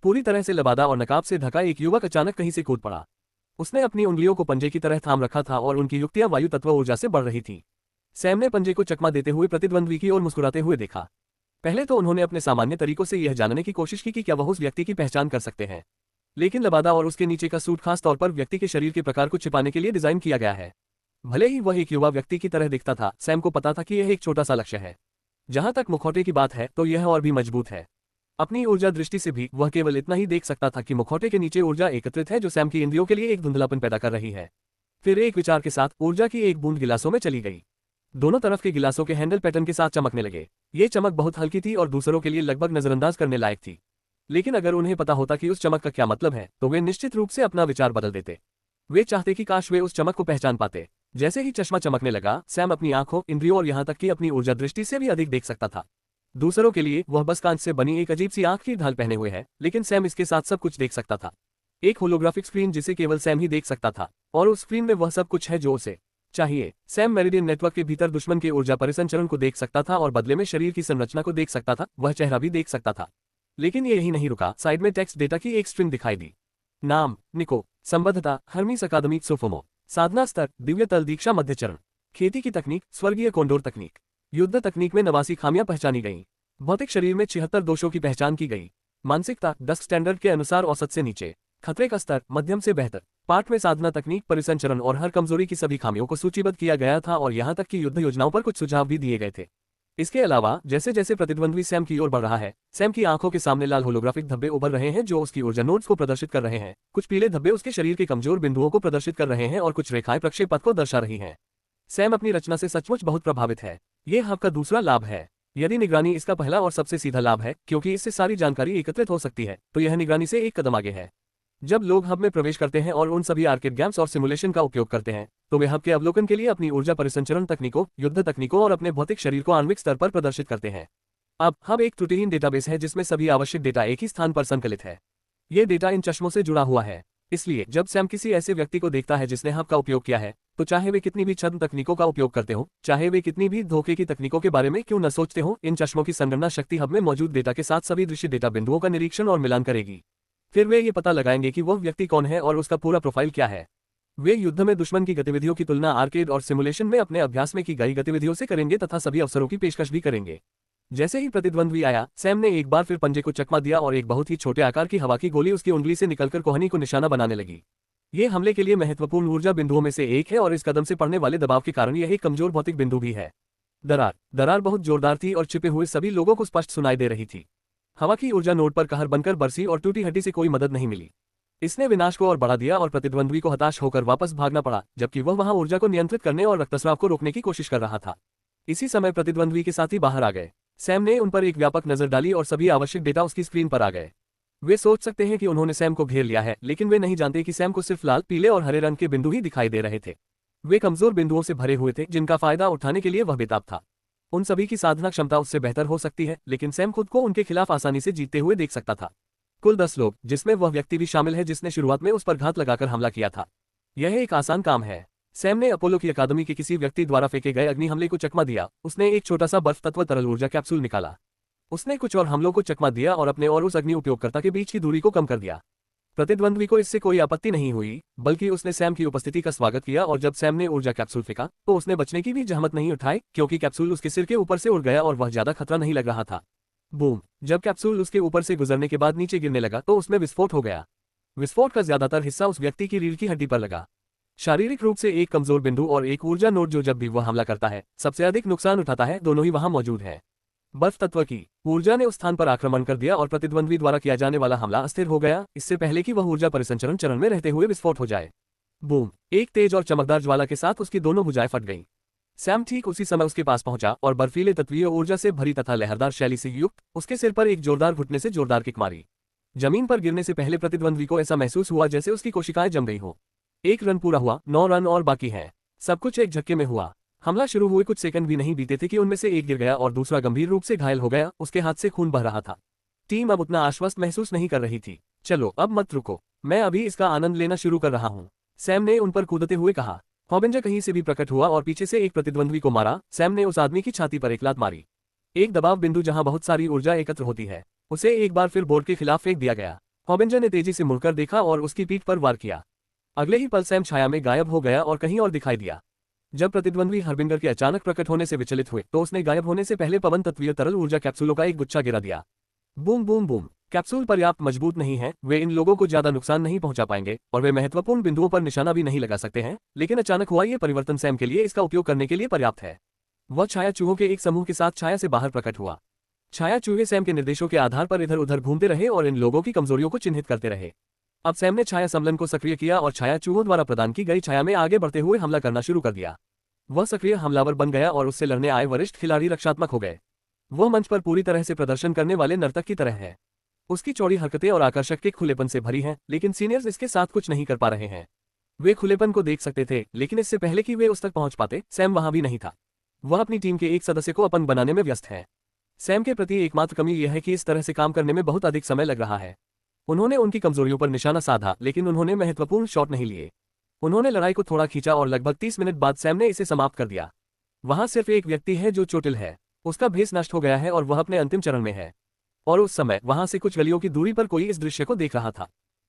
पूरी तरह से लबादा और नकाब से ढका एक युवक अचानक कहीं से कूद पड़ा। उसने अपनी उंगलियों को पंजे की तरह थाम रखा था और उनकी युक्तियां वायु तत्व ऊर्जा से बढ़ रही थी। सैम ने पंजे को चकमा देते हुए प्रतिद्वंद्वी की ओर मुस्कुराते हुए देखा। पहले तो उन्होंने अपने सामान्य तरीकों से यह जानने की कोशिश की कि क्या वह उस व्यक्ति की पहचान कर सकते हैं, लेकिन लबादा और उसके नीचे का सूट खास तौर पर व्यक्ति के शरीर के प्रकार को छिपाने के लिए डिजाइन किया गया है। भले ही वह एक युवा व्यक्ति की तरह दिखता था, सैम को पता था कि यह एक छोटा सा लक्ष्य है। जहां तक मुखौटे की बात है तो यह और भी मजबूत है। अपनी ऊर्जा दृष्टि से भी वह केवल इतना ही देख सकता था कि मुखौटे के नीचे ऊर्जा एकत्रित है जो सैम की इंद्रियों के लिए एक धुंधलापन पैदा कर रही है। फिर एक विचार के साथ ऊर्जा की एक बूंद गिलासों में चली गई। दोनों तरफ के गिलासों के हैंडल पैटर्न के साथ चमकने लगे। ये चमक बहुत हल्की थी और दूसरों के लिए लगभग नजरअंदाज करने लायक थी, लेकिन अगर उन्हें पता होता कि उस चमक का क्या मतलब है तो वे निश्चित रूप से अपना विचार बदल देते। वे चाहते कि काश वे उस चमक को पहचान पाते। जैसे ही चश्मा चमकने लगा, सैम अपनी आंखों, इंद्रियों और यहां तक कि अपनी ऊर्जा दृष्टि से भी अधिक देख सकता था। दूसरों के लिए वह बस कांच से बनी एक अजीब सी आंख की ढाल पहने हुए है, लेकिन सैम इसके साथ सब कुछ देख सकता था। एक होलोग्राफिक स्क्रीन जिसे केवल सैम ही देख सकता था, और उस स्क्रीन में वह सब कुछ है जो उसे चाहिए। सैम मेरिडियन नेटवर्क के भीतर दुश्मन के ऊर्जा परिसंचरण को देख सकता था और बदले में शरीर की संरचना को देख सकता था, वह चेहरा भी देख सकता था। लेकिन ये यही नहीं रुका, साइड में टेक्स्ट डेटा की एक स्ट्रिंग दिखाई दी। नाम निको, संबद्धता हर्मीस अकादमी सोफोमो, साधना स्तर दिव्य तल दीक्षा मध्य चरण, खेती की तकनीक स्वर्गीय कोंडोर तकनीक, युद्ध तकनीक में 89 खामियां पहचानी गईं। भौतिक शरीर में 76 दोषों की पहचान की गई। मानसिकता डस्क स्टैंडर्ड के अनुसार औसत से नीचे, खतरे का स्तर मध्यम से बेहतर। पाठ में साधना तकनीक परिसंचरण और हर कमजोरी की सभी खामियों को सूचीबद्ध किया गया था और यहां तक कि युद्ध योजनाओं पर कुछ सुझाव भी दिए गए थे। इसके अलावा जैसे जैसे प्रतिद्वंद्वी सैम की ओर बढ़ रहा है, सैम की आंखों के सामने लाल होलोग्राफिक धब्बे उभर रहे हैं जो उसकी ऊर्जा नोड्स को प्रदर्शित कर रहे हैं। कुछ पीले धब्बे उसके शरीर के कमजोर बिंदुओं को प्रदर्शित कर रहे हैं और कुछ रेखाएं प्रक्षेप पथ को दर्शा रही हैं। सैम अपनी रचना से सचमुच बहुत प्रभावित है। ये हब का दूसरा लाभ है। यदि निगरानी इसका पहला और सबसे सीधा लाभ है, क्योंकि इससे सारी जानकारी एकत्रित हो सकती है, तो यह निगरानी से एक कदम आगे है। जब लोग हब में प्रवेश करते हैं और उन सभी आर्केड गेम्स और सिमुलेशन का उपयोग करते हैं, तो वे हब के अवलोकन के लिए अपनी ऊर्जा परिसंचरण तकनीकों, युद्ध तकनीकों और अपने भौतिक शरीर को आणविक स्तर पर प्रदर्शित करते हैं। अब हब एक त्रुटिहीन डेटाबेस है जिसमें सभी आवश्यक डेटा एक ही स्थान पर संकलित है। ये डेटा इन चश्मों से जुड़ा हुआ है। इसलिए जब सैम किसी ऐसे व्यक्ति को देखता है जिसने हब का उपयोग किया है, तो चाहे वे कितनी भी छद्म तकनीकों का उपयोग करते हो, चाहे वे कितनी भी धोखे की तकनीकों के बारे में क्यों न सोचते हो, इन चश्मों की संगणना शक्ति हब में मौजूद डेटा के साथ सभी दृश्य डेटा बिंदुओं का निरीक्षण और मिलान करेगी। फिर वे ये पता लगाएंगे कि वह व्यक्ति कौन है और उसका पूरा प्रोफाइल क्या है। वे युद्ध में दुश्मन की गतिविधियों की तुलना आर्केड और सिमुलेशन में अपने अभ्यास में की गई गतिविधियों से करेंगे तथा सभी अवसरों की पेशकश भी करेंगे। जैसे ही प्रतिद्वंद्वी आया, सैम ने एक बार फिर पंजे को चकमा दिया और एक बहुत ही छोटे आकार की हवा की गोली उसकी उंगली से निकलकर कोहनी को निशाना बनाने लगी। ये हमले के लिए महत्वपूर्ण ऊर्जा बिंदुओं में से एक है और इस कदम से पड़ने वाले दबाव के कारण यह एक कमजोर भौतिक बिंदु भी है। दरार बहुत जोरदार थी और छिपे हुए सभी लोगों को स्पष्ट सुनाई दे रही थी। हवा की ऊर्जा नोड पर कहर बनकर बरसी और टूटी हड्डी से कोई मदद नहीं मिली। इसने विनाश को और बढ़ा दिया और प्रतिद्वंद्वी को हताश होकर वापस भागना पड़ा, जबकि वह वहां ऊर्जा को नियंत्रित करने और रक्तस्राव को रोकने की कोशिश कर रहा था। इसी समय प्रतिद्वंद्वी के साथी बाहर आ गए। सैम ने उन पर एक व्यापक नजर डाली और सभी आवश्यक डेटा उसकी स्क्रीन पर आ गए। वे सोच सकते हैं कि उन्होंने सैम को घेर लिया है, लेकिन वे नहीं जानते कि सैम को सिर्फ लाल, पीले और हरे रंग के बिंदु ही दिखाई दे रहे थे। वे कमजोर बिंदुओं से भरे हुए थे जिनका फायदा उठाने के लिए वह बेताब था। उन सभी की साधना क्षमता उससे बेहतर हो सकती है, लेकिन सैम खुद को उनके खिलाफ आसानी से जीतते हुए देख सकता था। कुल 10 लोग, जिसमें वह व्यक्ति भी शामिल है जिसने शुरुआत में उस पर घात लगाकर हमला किया था। यह एक आसान काम है। सैम ने अपोलो की अकादमी के किसी व्यक्ति द्वारा फेंके गए अग्नि हमले को चकमा दिया। उसने एक छोटा सा बर्फ तत्व तरल ऊर्जा कैप्सूल निकाला। उसने कुछ और हमलों को चकमा दिया और अपने और उस अग्नि उपयोगकर्ता के बीच की दूरी को कम कर दिया। प्रतिद्वंद्वी को इससे कोई आपत्ति नहीं हुई, बल्कि उसने सैम की उपस्थिति का स्वागत किया और जब सैम ने ऊर्जा कैप्सूल फेंका, तो उसने बचने की भी जहमत नहीं उठाई, क्योंकि कैप्सूल उसके सिर के ऊपर से उड़ गया और वह ज्यादा खतरा नहीं लग रहा था। बूम! जब कैप्सूल उसके ऊपर से गुजरने के बाद नीचे गिरने लगा तो उसमें विस्फोट हो गया। विस्फोट का ज्यादातर हिस्सा उस व्यक्ति की रीढ़ की हड्डी पर लगा। शारीरिक रूप से एक कमजोर बिंदु और एक ऊर्जा नोड जो जब भी वह हमला करता है सबसे अधिक नुकसान उठाता है, दोनों ही वहां मौजूद हैं। बर्फ तत्व की ऊर्जा ने उस स्थान पर आक्रमण कर दिया और प्रतिद्वंद्वी द्वारा किया जाने वाला हमला अस्थिर हो गया, इससे पहले कि वह ऊर्जा परिसंचरण चरण में रहते हुए विस्फोट हो जाए। बूम! एक तेज और चमकदार ज्वाला के साथ उसकी दोनों भुजाएं फट गईं। सैम ठीक उसी समय उसके पास पहुंचा और बर्फीले तत्वीय ऊर्जा से भरी तथा लहरदार शैली से युक्त उसके सिर पर एक जोरदार घुटने से जोरदार किक मारी। जमीन पर गिरने से पहले प्रतिद्वंद्वी को ऐसा महसूस हुआ जैसे उसकी कोशिकाएं जम गई हो। 1 रन पूरा हुआ, 9 रन और बाकी हैं। सब कुछ एक झटके में हुआ। हमला शुरू हुए कुछ सेकंड भी नहीं बीते थे कि उनमें से एक गिर गया और दूसरा गंभीर रूप से घायल हो गया। उसके हाथ से खून बह रहा था। टीम अब उतना आश्वस्त महसूस नहीं कर रही थी। चलो अब मत रुको, मैं अभी इसका आनंद लेना शुरू कर रहा हूँ, सैम ने उन पर कूदते हुए कहा। हॉबिंजर कहीं से भी प्रकट हुआ और पीछे से एक प्रतिद्वंद्वी को मारा। सैम ने उस आदमी की छाती पर एक लात मारी। एक दबाव बिंदु जहां बहुत सारी ऊर्जा एकत्र होती है, उसे एक बार फिर बोर्ड के खिलाफ फेंक दिया गया। हॉबिंजर ने तेजी से मुड़कर देखा और उसकी पीठ पर वार किया। अगले ही पल सैम छाया में गायब हो गया और कहीं और दिखाई दिया। जब प्रतिद्वंद्वी हरबिंगर के अचानक प्रकट होने से विचलित हुए तो उसने गायब होने से पहले पवन तत्वीय तरल ऊर्जा कैप्सूलों का एक गुच्छा गिरा दिया। Boom boom boom! कैप्सूल पर्याप्त मजबूत नहीं है, वे इन लोगों को ज्यादा नुकसान नहीं पहुंचा पाएंगे और वे महत्वपूर्ण बिंदुओं पर निशाना भी नहीं लगा सकते हैं, लेकिन अचानक हुआ ये परिवर्तन सैम के लिए इसका उपयोग करने के लिए पर्याप्त है। वह छाया चूहों के एक समूह के साथ छाया से बाहर प्रकट हुआ। छाया चूहे सैम के निर्देशों के आधार पर इधर उधर घूमते रहे और इन लोगों की कमजोरियों को चिन्हित करते रहे। अब सैम ने छाया सम्मेलन को सक्रिय किया और छाया चूहों द्वारा प्रदान की गई छाया में आगे बढ़ते हुए हमला करना शुरू कर दिया। वह सक्रिय हमलावर बन गया और उससे लड़ने आए वरिष्ठ खिलाड़ी रक्षात्मक हो गए। वह मंच पर पूरी तरह से प्रदर्शन करने वाले नर्तक की तरह है। उसकी चौड़ी हरकतें और आकर्षक के खुलेपन से भरी हैं, लेकिन सीनियर्स इसके साथ कुछ नहीं कर पा रहे हैं। वे खुलेपन को देख सकते थे, लेकिन इससे पहले कि वे उस तक पहुंच पाते, सैम वहां भी नहीं था। वह अपनी टीम के एक सदस्य को अपंग बनाने में व्यस्त है। सैम के प्रति एकमात्र कमी यह है कि इस तरह से काम करने में बहुत अधिक समय लग रहा है। उन्होंने उनकी कमजोरियों पर निशाना साधा, लेकिन उन्होंने महत्वपूर्ण शॉट नहीं लिए। उन्होंने लड़ाई को थोड़ा खींचा और लगभग 30 मिनट बाद सैम ने इसे समाप्त कर दिया। वहां सिर्फ एक व्यक्ति है जो चोटिल है। उसका भेष नष्ट हो गया है और वह अपने अंतिम चरण में है। और उस समय वहां से कुछ गलियों की दूरी पर कोई इस दृश्य को देख रहा था।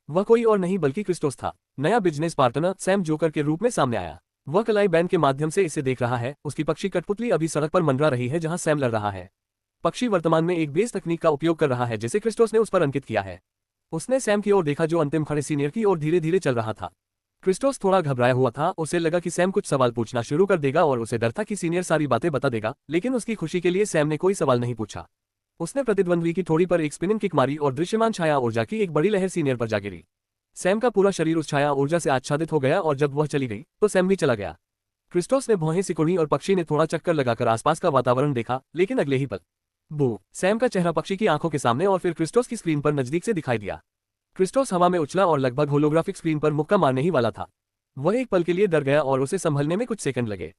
वह कोई और नहीं बल्कि क्रिस्टोस था। नया बिजनेस पार्टनर सैम जोकर के रूप में सामने आया। वह कलाई बैंड के माध्यम से इसे देख रहा है। उसकी पक्षी कठपुतली अभी सड़क पर मंडरा रही है जहां सैम लड़ रहा है। पक्षी वर्तमान में एक बेस तकनीक का उपयोग कर रहा है जिसे क्रिस्टोस ने उस पर अंकित किया है। उसने सैम की ओर देखा जो अंतिम खड़े सीनियर की ओर धीरे धीरे चल रहा था। क्रिस्टोस थोड़ा घबराया हुआ था। उसे लगा कि सैम कुछ सवाल पूछना शुरू कर देगा और उसे डर था कि सीनियर सारी बातें बता देगा, लेकिन उसकी खुशी के लिए सैम ने कोई सवाल नहीं पूछा। उसने प्रतिद्वंद्वी की ठोड़ी पर एक स्पिनिंग किक मारी और दृश्यमान छाया ऊर्जा की एक बड़ी लहर सीनियर पर जा गिरी। सैम का पूरा शरीर उस छाया ऊर्जा से आच्छादित हो गया और जब वह चली गई तो सैम भी चला गया। क्रिस्टोस ने भौहें सिकुड़ी और पक्षी ने थोड़ा चक्कर लगाकर आसपास का वातावरण देखा, लेकिन अगले ही पल बू सैम का चेहरा पक्षी की आंखों के सामने और फिर क्रिस्टोस की स्क्रीन पर नजदीक से दिखाई दिया। क्रिस्टोस हवा में उछला और लगभग होलोग्राफिक स्क्रीन पर मुक्का मारने ही वाला था। वह एक पल के लिए डर गया और उसे संभलने में कुछ सेकंड लगे।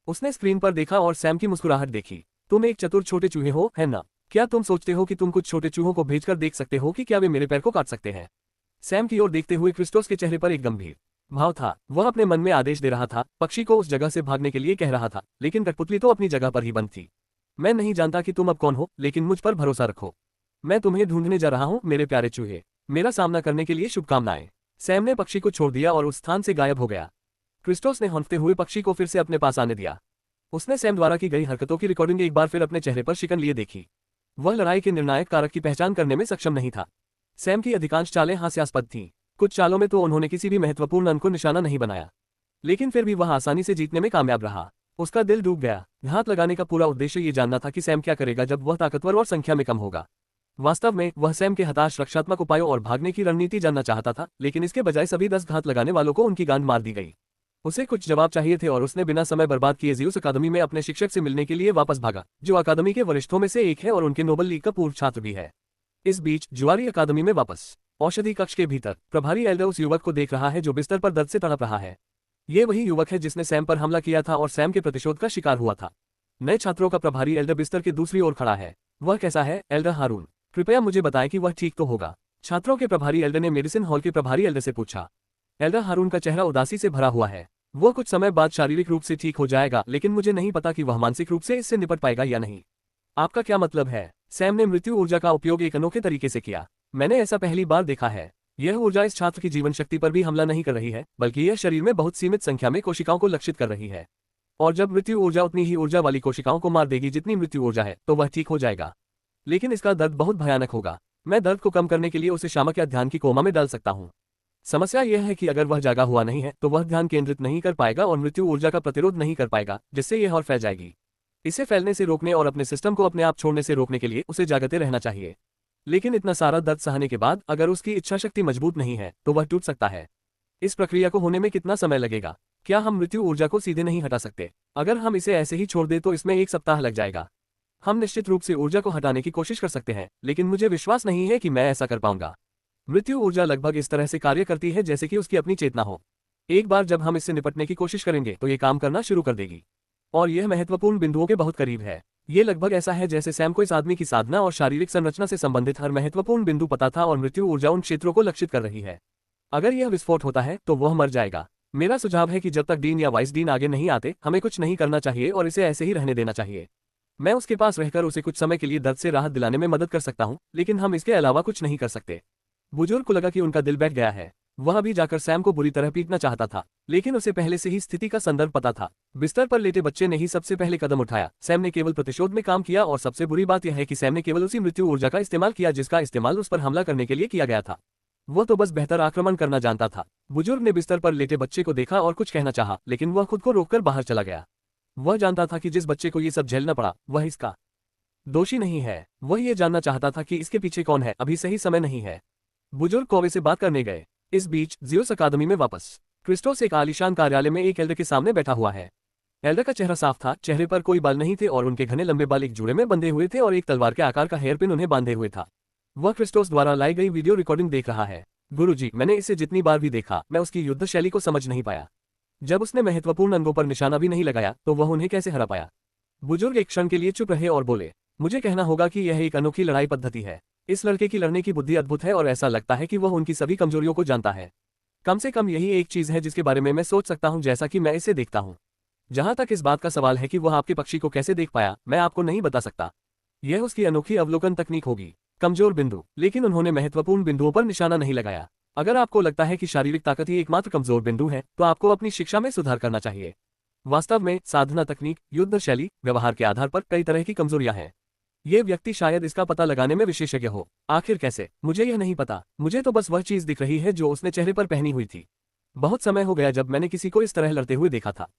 उसने स्क्रीन पर देखा और सैम की मुस्कुराहट देखी। तुम एक चतुर छोटे चूहे हो, है ना? क्या तुम सोचते हो कि तुम कुछ छोटे चूहों को भेजकर देख सकते हो कि क्या वे मेरे पैर को काट सकते हैं? सैम की ओर देखते हुए क्रिस्टोस के चेहरे पर एक गंभीर भाव था। वह अपने मन में आदेश दे रहा था, पक्षी को उस जगह से भागने के लिए कह रहा था, लेकिन कठपुतली तो अपनी जगह पर ही बंद थी। मैं नहीं जानता कि तुम अब कौन हो, लेकिन मुझ पर भरोसा रखो। मैं तुम्हें ढूंढने जा रहा हूं, मेरे प्यारे चूहे। मेरा सामना करने के लिए शुभकामनाएं। सैम ने पक्षी को छोड़ दिया और उस स्थान से गायब हो गया। क्रिस्टोस ने हंसते हुए पक्षी को फिर से अपने पास आने दिया। उसने सैम द्वारा की गई हरकतों की रिकॉर्डिंग एक बार फिर अपने चेहरे पर शिकन लिए देखी। वह लड़ाई के निर्णायक कारक की पहचान करने में सक्षम नहीं था। सैम की अधिकांश चालें हास्यास्पद थीं। कुछ चालों में तो उन्होंने किसी भी महत्वपूर्ण अंक को निशाना नहीं बनाया, लेकिन फिर भी वह आसानी से जीतने में कामयाब रहा। उसका दिल डूब गया। घात लगाने का पूरा उद्देश्य ये जानना था कि सैम क्या करेगा जब वह ताकतवर और संख्या में कम होगा। वास्तव में वह सैम के हताश रक्षात्मक उपायों और भागने की रणनीति जानना चाहता था, लेकिन इसके बजाय सभी 10 घात लगाने वालों को उनकी गांड मार दी गई। उसे कुछ जवाब चाहिए थे और उसने बिना समय बर्बाद किए ज़्यूस अकादमी में अपने शिक्षक से मिलने के लिए वापस भागा, जो अकादमी के वरिष्ठों में से एक है और उनके नोबल लीग का पूर्व छात्र भी है। इस बीच जुआरी अकादमी में वापस औषधि कक्ष के भीतर प्रभारी एल्डर उस युवक को देख रहा है जो बिस्तर पर दर्द से तड़प रहा है। ये वही युवक है जिसने सैम पर हमला किया था और सैम के प्रतिशोध का शिकार हुआ था। नए छात्रों का प्रभारी एल्डर बिस्तर की दूसरी ओर खड़ा है। वह कैसा है, एल्डर हारून? कृपया मुझे बताएं कि वह ठीक तो होगा। छात्रों के प्रभारी एल्डर ने मेडिसिन हॉल के प्रभारी एल्डर से पूछा। एल्डर हारून का चेहरा उदासी से भरा हुआ है। वो कुछ समय बाद शारीरिक रूप से ठीक हो जाएगा, लेकिन मुझे नहीं पता कि वह मानसिक रूप से इससे निपट पाएगा या नहीं। आपका क्या मतलब है? सैम ने मृत्यु ऊर्जा का उपयोग एक अनोखे तरीके से किया। मैंने ऐसा पहली बार देखा है। यह ऊर्जा इस छात्र की जीवन शक्ति पर भी हमला नहीं कर रही है, बल्कि यह शरीर में बहुत सीमित संख्या में कोशिकाओं को लक्षित कर रही है। और जब मृत्यु ऊर्जा उतनी ही ऊर्जा वाली कोशिकाओं को मार देगी जितनी मृत्यु ऊर्जा है, तो वह ठीक हो जाएगा। लेकिन इसका दर्द बहुत भयानक होगा। मैं दर्द को कम करने के लिए उसे शामक या ध्यान की कोमा में डाल सकता हूँ। समस्या यह है कि अगर वह जागा हुआ नहीं है तो वह ध्यान केंद्रित नहीं कर पाएगा और मृत्यु ऊर्जा का प्रतिरोध नहीं कर पाएगा, जिससे यह और फैल जाएगी। इसे फैलने से रोकने और अपने सिस्टम को अपने आप छोड़ने से रोकने के लिए उसे जागते रहना चाहिए। लेकिन इतना सारा दर्द सहने के बाद अगर उसकी इच्छा शक्ति मजबूत नहीं है तो वह टूट सकता है। इस प्रक्रिया को होने में कितना समय लगेगा? क्या हम मृत्यु ऊर्जा को सीधे नहीं हटा सकते? अगर हम इसे ऐसे ही छोड़ दें तो इसमें 1 सप्ताह लग जाएगा। हम निश्चित रूप से ऊर्जा को हटाने की कोशिश कर सकते हैं, लेकिन मुझे विश्वास नहीं है कि मैं ऐसा कर पाऊंगा। मृत्यु ऊर्जा लगभग इस तरह से कार्य करती है जैसे कि उसकी अपनी चेतना हो। एक बार जब हम इससे निपटने की कोशिश करेंगे तो ये काम करना शुरू कर देगी। और यह महत्वपूर्ण बिंदुओं के बहुत करीब है। ये लगभग ऐसा है जैसे सैम को इस आदमी की साधना और शारीरिक संरचना से संबंधित हर महत्वपूर्ण बिंदु पता था और मृत्यु ऊर्जा उन क्षेत्रों को लक्षित कर रही है। अगर यह विस्फोट होता है तो वह मर जाएगा। मेरा सुझाव है कि जब तक डीन या वाइस डीन आगे नहीं आते, हमें कुछ नहीं करना चाहिए और इसे ऐसे ही रहने देना चाहिए। मैं उसके पास रहकर उसे कुछ समय के लिए दर्द से राहत दिलाने में मदद कर सकता हूं, लेकिन हम इसके अलावा कुछ नहीं कर सकते। बुजुर्ग को लगा कि उनका दिल बैठ गया है। वह अभी जाकर सैम को बुरी तरह पीटना चाहता था, लेकिन उसे पहले से ही स्थिति का संदर्भ पता था। बिस्तर पर लेटे बच्चे ने ही सबसे पहले कदम उठाया। सैम ने केवल प्रतिशोध में काम किया और सबसे बुरी बात यह है कि सैम ने केवल उसी मृत्यु ऊर्जा का इस्तेमाल किया जिसका इस्तेमाल उस पर हमला करने के लिए किया गया था। वह तो बस बेहतर आक्रमण करना जानता था। बुजुर्ग ने बिस्तर पर लेटे बच्चे को देखा और कुछ कहना चाहा, लेकिन वह खुद को रोककर बाहर चला गया। वह जानता था कि जिस बच्चे को ये सब झेलना पड़ा वह इसका दोषी नहीं है। वह ये जानना चाहता था कि इसके पीछे कौन है। अभी सही समय नहीं है। बुजुर्ग कौवे से बात करने गए। इस बीच ज़्यूस अकादमी में वापस क्रिस्टोस एक आलीशान कार्यालय में एक एल्डर के सामने बैठा हुआ है। एल्डर का चेहरा साफ था, चेहरे पर कोई बाल नहीं थे और उनके घने लंबे बाल एक जुड़े में बंधे हुए थे और एक तलवार के आकार का हेयरपिन उन्हें बांधे हुए था। वह क्रिस्टोस द्वारा लाई गई वीडियो रिकॉर्डिंग देख रहा है। गुरुजी, मैंने इसे जितनी बार भी देखा, मैं उसकी युद्ध शैली को समझ नहीं पाया। जब उसने महत्वपूर्ण अंगों पर निशाना भी नहीं लगाया तो वह उन्हें कैसे हरा पाया? बुजुर्ग एक क्षण के लिए चुप रहे और बोले, मुझे कहना होगा कि यह एक अनोखी लड़ाई पद्धति है। इस लड़के की लड़ने की बुद्धि अद्भुत है और ऐसा लगता है कि वह उनकी सभी कमजोरियों को जानता है। कम से कम यही एक चीज है जिसके बारे में मैं सोच सकता हूँ जैसा कि मैं इसे देखता हूँ। जहां तक इस बात का सवाल है कि वह आपके पक्षी को कैसे देख पाया, मैं आपको नहीं बता सकता। यह उसकी अनोखी अवलोकन तकनीक होगी। कमजोर बिंदु, लेकिन उन्होंने महत्वपूर्ण बिंदुओं पर निशाना नहीं लगाया। अगर आपको लगता है कि शारीरिक ताकत ही एकमात्र कमजोर बिंदु है, तो आपको अपनी शिक्षा में सुधार करना चाहिए। वास्तव में साधना तकनीक, युद्ध शैली, व्यवहार के आधार पर कई तरह की कमजोरियां हैं। ये व्यक्ति शायद इसका पता लगाने में विशेषज्ञ हो। आखिर कैसे, मुझे यह नहीं पता। मुझे तो बस वह चीज दिख रही है जो उसने चेहरे पर पहनी हुई थी। बहुत समय हो गया जब मैंने किसी को इस तरह लड़ते हुए देखा था।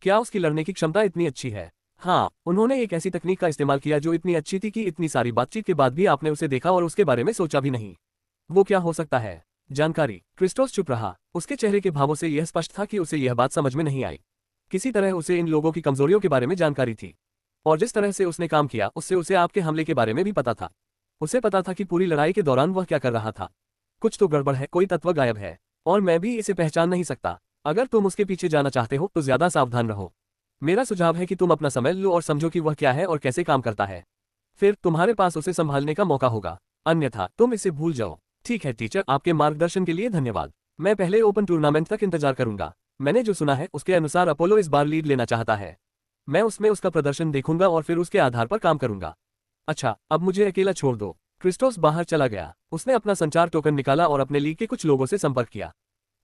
क्या उसकी लड़ने की क्षमता इतनी अच्छी है? हाँ, उन्होंने एक ऐसी तकनीक का इस्तेमाल किया जो इतनी अच्छी थी कि इतनी सारी बातचीत के बाद भी आपने उसे देखा और उसके बारे में सोचा भी नहीं। वो क्या हो सकता है? जानकारी। क्रिस्टोस चुप रहा। उसके चेहरे के भावों से यह स्पष्ट था कि उसे यह बात समझ में नहीं आई। किसी तरह उसे इन लोगों की कमजोरियों के बारे में जानकारी थी। और जिस तरह से उसने काम किया उससे उसे आपके हमले के बारे में भी पता था। उसे पता था कि पूरी लड़ाई के दौरान वह क्या कर रहा था। कुछ तो गड़बड़ है, कोई तत्व गायब है। और मैं भी इसे पहचान नहीं सकता। अगर तुम उसके पीछे जाना चाहते हो तो ज्यादा सावधान रहो। मेरा सुझाव है कि तुम अपना समय लो और समझो कि वह क्या है और कैसे काम करता है। फिर तुम्हारे पास उसे संभालने का मौका होगा, अन्यथा तुम इसे भूल जाओ। ठीक है टीचर, आपके मार्गदर्शन के लिए धन्यवाद। मैं पहले ओपन टूर्नामेंट तक इंतजार करूंगा। मैंने जो सुना है उसके अनुसार अपोलो इस बार लीड लेना चाहता है। मैं उसमें उसका प्रदर्शन देखूंगा और फिर उसके आधार पर काम करूंगा। अच्छा, अब मुझे अकेला छोड़ दो। क्रिस्टोस बाहर चला गया। उसने अपना संचार टोकन निकाला और अपने लीग के कुछ लोगों से संपर्क किया।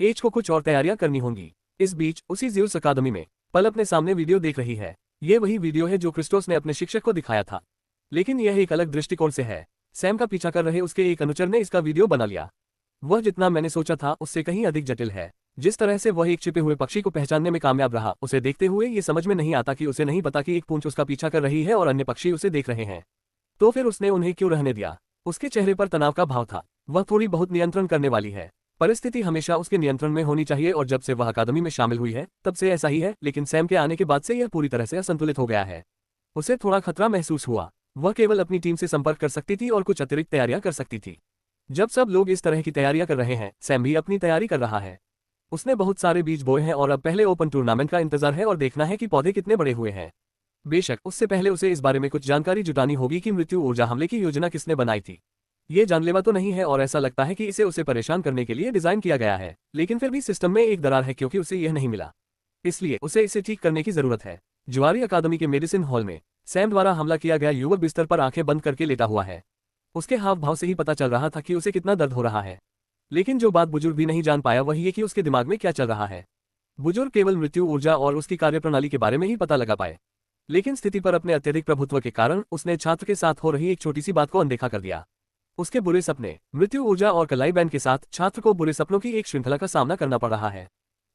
एज को कुछ और तैयारियां करनी होंगी। इस बीच उसी ज़्यूस अकादमी में पल अपने सामने वीडियो देख रही है। ये वही वीडियो है जो क्रिस्टोस ने अपने शिक्षक को दिखाया था, लेकिन यह एक अलग दृष्टिकोण से है। सैम का पीछा कर रहे उसके एक अनुचर ने इसका वीडियो बना लिया। वह जितना मैंने सोचा था उससे कहीं अधिक जटिल है। जिस तरह से वह एक छिपे हुए पक्षी को पहचानने में कामयाब रहा, उसे देखते हुए ये समझ में नहीं आता कि उसे नहीं पता कि एक पूंछ उसका पीछा कर रही है और अन्य पक्षी उसे देख रहे हैं। तो फिर उसने उन्हें क्यों रहने दिया? उसके चेहरे पर तनाव का भाव था। वह थोड़ी बहुत नियंत्रण करने वाली है। परिस्थिति हमेशा उसके नियंत्रण में होनी चाहिए और जब से वह अकादमी में शामिल हुई है तब से ऐसा ही है, लेकिन सैम के आने के बाद से यह पूरी तरह से असंतुलित हो गया है। उसे थोड़ा खतरा महसूस हुआ। वह केवल अपनी टीम से संपर्क कर सकती थी और कुछ अतिरिक्त तैयारियां कर सकती थी। जब सब लोग इस तरह की तैयारियां कर रहे हैं, सैम भी अपनी तैयारी कर रहा है। उसने बहुत सारे बीज बोए हैं और अब पहले ओपन टूर्नामेंट का इंतजार है और देखना है कि पौधे कितने बड़े हुए हैं। बेशक उससे पहले उसे इस बारे में कुछ जानकारी जुटानी होगी कि मृत्यु ऊर्जा हमले की योजना किसने बनाई थी। ये जानलेवा तो नहीं है और ऐसा लगता है कि इसे उसे परेशान करने के लिए डिजाइन किया गया है, लेकिन फिर भी सिस्टम में एक दरार है क्योंकि उसे यह नहीं मिला। इसलिए उसे इसे ठीक करने की जरूरत है। जुआरी अकादमी के मेडिसिन हॉल में सैम द्वारा हमला किया गया युवक बिस्तर पर आंखें बंद करके लेटा हुआ है। उसके हाव भाव से ही पता चल रहा था कि उसे कितना दर्द हो रहा है। लेकिन जो बात बुजुर्ग भी नहीं जान पाया वह ये कि उसके दिमाग में क्या चल रहा है। बुजुर्ग केवल मृत्यु ऊर्जा और उसकी कार्यप्रणाली के बारे में ही पता लगा पाए, लेकिन स्थिति पर अपने अत्यधिक प्रभुत्व के कारण उसने छात्र के साथ हो रही एक छोटी सी बात को अनदेखा कर दिया। उसके बुरे सपने, मृत्यु ऊर्जा और कलाई बैंड के साथ छात्र को बुरे सपनों की एक श्रृंखला का सामना करना पड़ रहा है।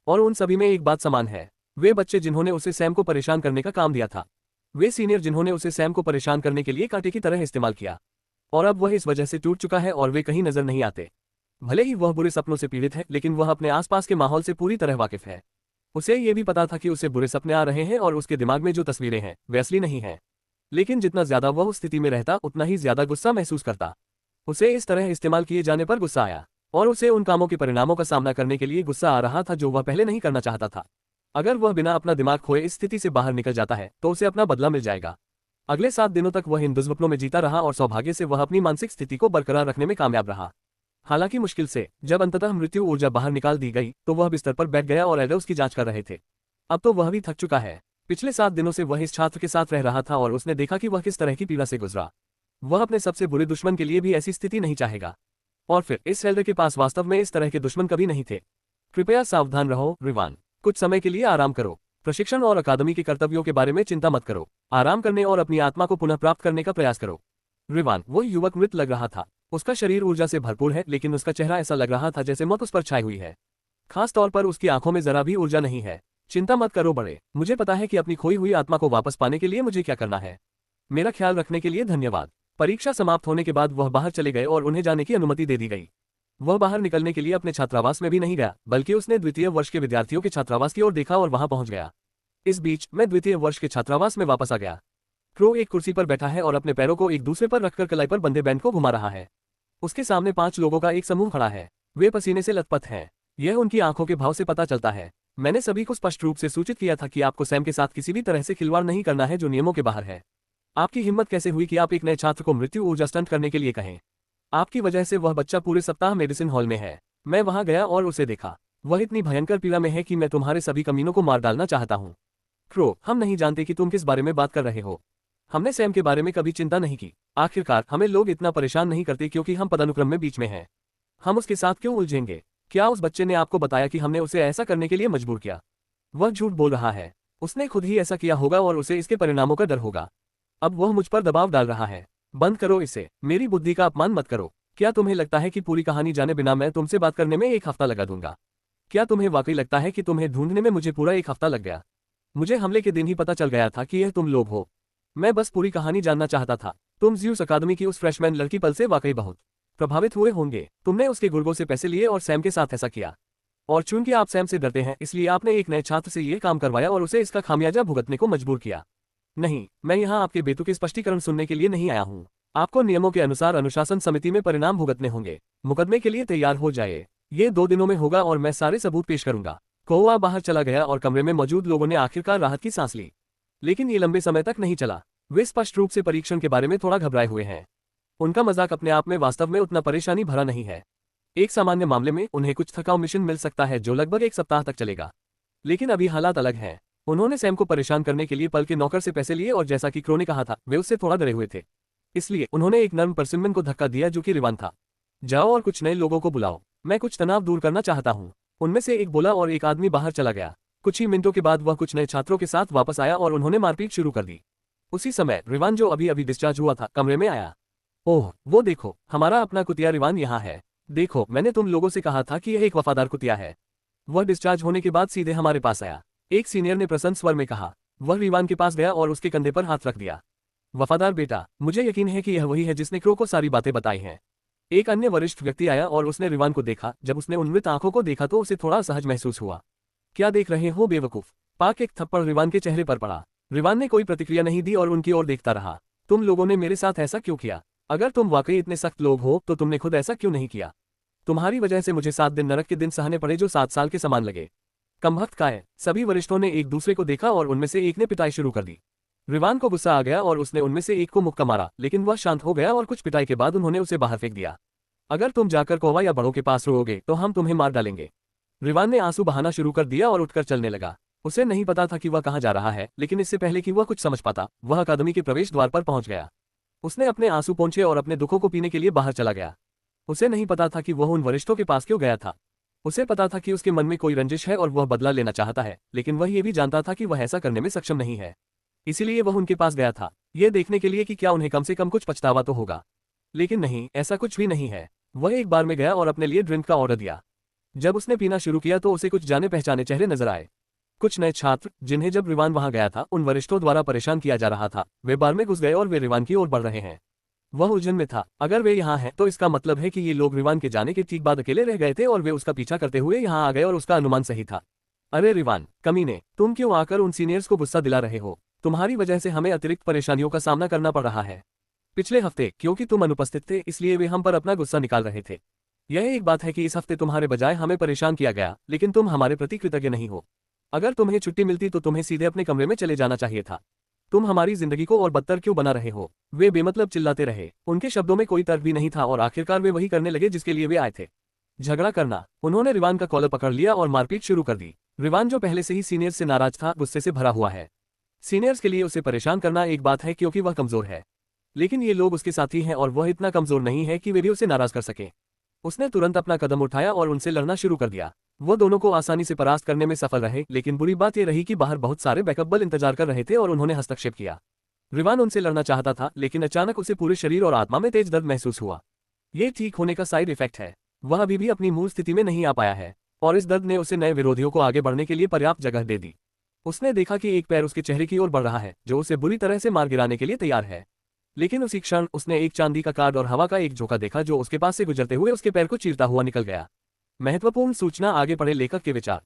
और उन सभी में एक बात समान है, वे बच्चे जिन्होंने उसे सैम को परेशान करने का काम दिया था, वे सीनियर जिन्होंने उसे सैम को परेशान करने के लिए कांटे की तरह इस्तेमाल किया, और अब वह इस वजह से टूट चुका है और वे कहीं नजर नहीं आते। भले ही वह बुरे सपनों से पीड़ित है, लेकिन वह अपने आसपास के माहौल से पूरी तरह वाकिफ है। उसे ये भी पता था कि उसे बुरे सपने आ रहे हैं और उसके दिमाग में जो तस्वीरें हैं वे असली नहीं हैं। लेकिन जितना ज्यादा वह उस स्थिति में रहता उतना ही ज्यादा गुस्सा महसूस करता। उसे इस तरह इस्तेमाल किए जाने पर गुस्सा आया, और उसे उन कामों के परिणामों का सामना करने के लिए गुस्सा आ रहा था जो वह पहले नहीं करना चाहता था। अगर वह बिना अपना दिमाग खोए इस स्थिति से बाहर निकल जाता है तो उसे अपना बदला मिल जाएगा। अगले 7 दिनों तक वह इन दुष्स्वप्नों में जीता रहा और सौभाग्य से वह अपनी मानसिक स्थिति को बरकरार रखने में कामयाब रहा। हालांकि मुश्किल से जब अंततः मृत्यु ऊर्जा बाहर निकाल दी गई तो वह बिस्तर पर बैठ गया और एडोस की जांच कर रहे थे। अब तो वह भी थक चुका है। पिछले 7 दिनों से वह इस छात्र के साथ रह रहा था और उसने देखा कि वह किस तरह की पीड़ा से गुजरा। वह अपने सबसे बुरे दुश्मन के लिए भी ऐसी स्थिति नहीं चाहेगा। और फिर इस एल्डर के पास वास्तव में इस तरह के दुश्मन कभी नहीं थे। कृपया सावधान रहो रिवान। कुछ समय के लिए आराम करो। प्रशिक्षण और अकादमी के कर्तव्यों के बारे में चिंता मत करो। आराम करने और अपनी आत्मा को पुनः प्राप्त करने का प्रयास करो। रिवान, वो युवक मृत लग रहा था। उसका शरीर ऊर्जा से भरपूर है, लेकिन उसका चेहरा ऐसा लग रहा था जैसे मौत उस पर छाई हुई है। खास तौर पर उसकी आंखों में जरा भी ऊर्जा नहीं है। चिंता मत करो बड़े, मुझे पता है कि अपनी खोई हुई आत्मा को वापस पाने के लिए मुझे क्या करना है। मेरा ख्याल रखने के लिए धन्यवाद। परीक्षा समाप्त होने के बाद वह बाहर चले गए और उन्हें जाने की अनुमति दे दी गई। वह बाहर निकलने के लिए अपने छात्रावास में भी नहीं गया, बल्कि उसने द्वितीय वर्ष के विद्यार्थियों के छात्रावास की ओर देखा और वहां पहुंच गया। इस बीच मैं द्वितीय वर्ष के छात्रावास में वापस आ गया। क्रो एक कुर्सी पर बैठा है और अपने पैरों को एक दूसरे पर रखकर कलाई पर बंधे बैंड को घुमा रहा है। उसके सामने 5 लोगों का एक समूह खड़ा है। वे पसीने से लथपथ हैं। यह उनकी आंखों के भाव से पता चलता है। मैंने सभी को स्पष्ट रूप से सूचित किया था कि आपको सैम के साथ किसी भी तरह से खिलवाड़ नहीं करना है जो नियमों के बाहर है। आपकी हिम्मत कैसे हुई कि आप एक नए छात्र को मृत्यु ऊर्जा स्टंट करने के लिए कहें? आपकी वजह से वह बच्चा पूरे सप्ताह मेडिसिन हॉल में है। मैं वहां गया और उसे देखा। वह इतनी भयंकर पीड़ा में है कि मैं तुम्हारे सभी कमीनों को मार डालना चाहता हूँ। क्रो, हम नहीं जानते कि तुम किस बारे में बात कर रहे हो। हमने सैम के बारे में कभी चिंता नहीं की। आखिरकार हमें लोग इतना परेशान नहीं करते क्योंकि हम पदानुक्रम में बीच में हैं। हम उसके साथ क्यों उलझेंगे? क्या उस बच्चे ने आपको बताया कि हमने उसे ऐसा करने के लिए मजबूर किया? वह झूठ बोल रहा है। उसने खुद ही ऐसा किया होगा और उसे इसके परिणामों का डर होगा। अब वह मुझ पर दबाव डाल रहा है। बंद करो इसे। मेरी बुद्धि का अपमान मत करो। क्या तुम्हें लगता है कि पूरी कहानी जाने बिना मैं तुमसे बात करने में 1 हफ्ता लगा दूंगा? क्या तुम्हें वाकई लगता है कि तुम्हें ढूंढने में मुझे पूरा 1 हफ्ता लग गया? मुझे हमले के दिन ही पता चल गया था कि यह तुम लोग हो। मैं बस पूरी कहानी जानना चाहता था। तुम ज्यूस अकादमी की उस फ्रेशमैन लड़की पल से वाकई बहुत प्रभावित हुए होंगे। तुमने उसके गुर्गों से पैसे लिए और सैम के साथ ऐसा किया। और चूंकि आप सैम से डरते हैं इसलिए आपने एक नए छात्र से यह काम करवाया और उसे इसका खामियाजा भुगतने को मजबूर किया। नहीं, मैं यहाँ आपके बेतुके स्पष्टीकरण सुनने के लिए नहीं आया हूँ। आपको नियमों के अनुसार अनुशासन समिति में परिणाम भुगतने होंगे। मुकदमे के लिए तैयार हो जाइए। ये 2 दिनों में होगा और मैं सारे सबूत पेश करूंगा। कौवा बाहर चला गया और कमरे में मौजूद लोगों ने आखिरकार राहत की सांस ली। लेकिन ये लंबे समय तक नहीं चला। वे स्पष्ट रूप से परीक्षण के बारे में थोड़ा घबराए हुए हैं। उनका मजाक अपने आप में वास्तव में उतना परेशानी भरा नहीं है। एक सामान्य मामले में उन्हें कुछ थकाऊ मिशन मिल सकता है जो लगभग 1 सप्ताह तक चलेगा। लेकिन अभी हालात अलग हैं। उन्होंने सैम को परेशान करने के लिए पल के नौकर से पैसे लिए और जैसा कि क्रो ने कहा था वे उससे थोड़ा डरे हुए थे। इसलिए उन्होंने एक नर्म परसिमन को धक्का दिया जो कि रिवान था। जाओ और कुछ नए लोगों को बुलाओ। मैं कुछ तनाव दूर करना चाहता हूँ। उनमें से एक बोला और एक आदमी बाहर चला गया। कुछ ही मिनटों के बाद वह कुछ नए छात्रों के साथ वापस आया और उन्होंने मारपीट शुरू कर दी। उसी समय रिवान जो अभी अभी डिस्चार्ज हुआ था कमरे में आया। ओह, वो देखो, हमारा अपना कुतिया रिवान यहाँ है। देखो, मैंने तुम लोगों से कहा था कि यह एक वफादार कुतिया है। वह डिस्चार्ज होने के बाद सीधे हमारे पास आया। एक सीनियर ने प्रसन्न स्वर में कहा। वह रिवान के पास गया और उसके कंधे पर हाथ रख दिया। वफादार बेटा, मुझे यकीन है कि यह वही है जिसने क्रो को सारी बातें बताई हैं। एक अन्य वरिष्ठ व्यक्ति आया और उसने रिवान को देखा। जब उसने उन मृत आंखों को देखा तो उसे थोड़ा असहज महसूस हुआ। क्या देख रहे हो बेवकूफ? पाक एक थप्पड़ रिवान के चेहरे पर पड़ा। रिवान ने कोई प्रतिक्रिया नहीं दी और उनकी ओर देखता रहा। तुम लोगों ने मेरे साथ ऐसा क्यों किया? अगर तुम वाकई इतने सख्त लोग हो तो तुमने खुद ऐसा क्यों नहीं किया? तुम्हारी वजह से मुझे 7 दिन नरक के दिन सहने पड़े जो 7 साल के समान लगे। कमबख्त का है। सभी वरिष्ठों ने एक दूसरे को देखा और उनमें से एक ने पिटाई शुरू कर दी। रिवान को गुस्सा आ गया और उसने उनमें से एक को मुक्का मारा, लेकिन वह शांत हो गया और कुछ पिटाई के बाद उन्होंने उसे बाहर फेंक दिया। अगर तुम जाकर कौवा या बड़ों के पास रोओगे तो हम तुम्हें मार डालेंगे। रिवान ने आंसू बहाना शुरू कर दिया और उठकर चलने लगा। उसे नहीं पता था कि वह कहाँ जा रहा है, लेकिन इससे पहले कि वह कुछ समझ पाता, वह अकादमी के प्रवेश द्वार पर पहुंच गया। उसने अपने आंसू पोंछे और अपने दुखों को पीने के लिए बाहर चला गया। उसे नहीं पता था कि वह उन वरिष्ठों के पास क्यों गया था। उसे पता था कि उसके मन में कोई रंजिश है और वह बदला लेना चाहता है, लेकिन वह ये भी जानता था कि वह ऐसा करने में सक्षम नहीं है। इसीलिए वह उनके पास गया था, यह देखने के लिए कि क्या उन्हें कम से कम कुछ पछतावा तो होगा। लेकिन नहीं, ऐसा कुछ भी नहीं है। वह एक बार में गया और अपने लिए ड्रिंक का ऑर्डर दिया। जब उसने पीना शुरू किया तो उसे कुछ जाने पहचाने चेहरे नजर आए। कुछ नए छात्र जिन्हें जब रिवान वहां गया था उन वरिष्ठों द्वारा परेशान किया जा रहा था, वे बार में घुस गए और वे रिवान की ओर बढ़ रहे हैं। वह उलझन में था। अगर वे यहाँ हैं तो इसका मतलब है कि ये लोग रिवान के जाने के ठीक बाद अकेले रह गए थे और वे उसका पीछा करते हुए यहाँ आ गए और उसका अनुमान सही था। अरे रिवान, कमीने, तुम क्यों आकर उन सीनियर्स को गुस्सा दिला रहे हो? तुम्हारी वजह से हमें अतिरिक्त परेशानियों का सामना करना पड़ रहा है। पिछले हफ्ते क्योंकि तुम अनुपस्थित थे इसलिए वे हम पर अपना गुस्सा निकाल रहे थे। यह एक बात है कि इस हफ्ते तुम्हारे बजाय हमें परेशान किया गया, लेकिन तुम हमारे प्रति कृतज्ञ नहीं हो। अगर तुम्हें छुट्टी मिलती तो तुम्हें सीधे अपने कमरे में चले जाना चाहिए था। तुम हमारी जिंदगी को और बदतर क्यों बना रहे हो? वे बेमतलब चिल्लाते रहे। उनके शब्दों में कोई तर्क भी नहीं था और आखिरकार वे वही करने लगे जिसके लिए वे आए थे, झगड़ा करना। उन्होंने रिवान का कॉलर पकड़ लिया और मारपीट शुरू कर दी। रिवान जो पहले से ही सीनियर्स से नाराज था, गुस्से से भरा हुआ है। सीनियर्स के लिए उसे परेशान करना एक बात है क्योंकि वह कमजोर है, लेकिन ये लोग उसके साथी हैं और वह इतना कमजोर नहीं है कि वे भी उसे नाराज कर सके। उसने तुरंत अपना कदम उठाया और उनसे लड़ना शुरू कर दिया। वो दोनों को आसानी से परास्त करने में सफल रहे, लेकिन बुरी बात यह रही कि बाहर बहुत सारे बैकअप बल इंतजार कर रहे थे और उन्होंने हस्तक्षेप किया। रिवान उनसे लड़ना चाहता था, लेकिन अचानक उसे पूरे शरीर और आत्मा में तेज दर्द महसूस हुआ। ये ठीक होने का साइड इफेक्ट है। वह अभी भी अपनी मूल स्थिति में नहीं आ पाया है और इस दर्द ने उसे नए विरोधियों को आगे बढ़ने के लिए पर्याप्त जगह दे दी। उसने देखा कि एक पैर उसके चेहरे की ओर बढ़ रहा है जो उसे बुरी तरह से मार गिराने के लिए तैयार है। लेकिन उसी क्षण उसने एक चांदी का कार्ड और हवा का एक झोंका देखा जो उसके पास से गुजरते हुए उसके पैर को चीरता हुआ निकल गया। महत्वपूर्ण सूचना, आगे पढ़े लेखक के विचार।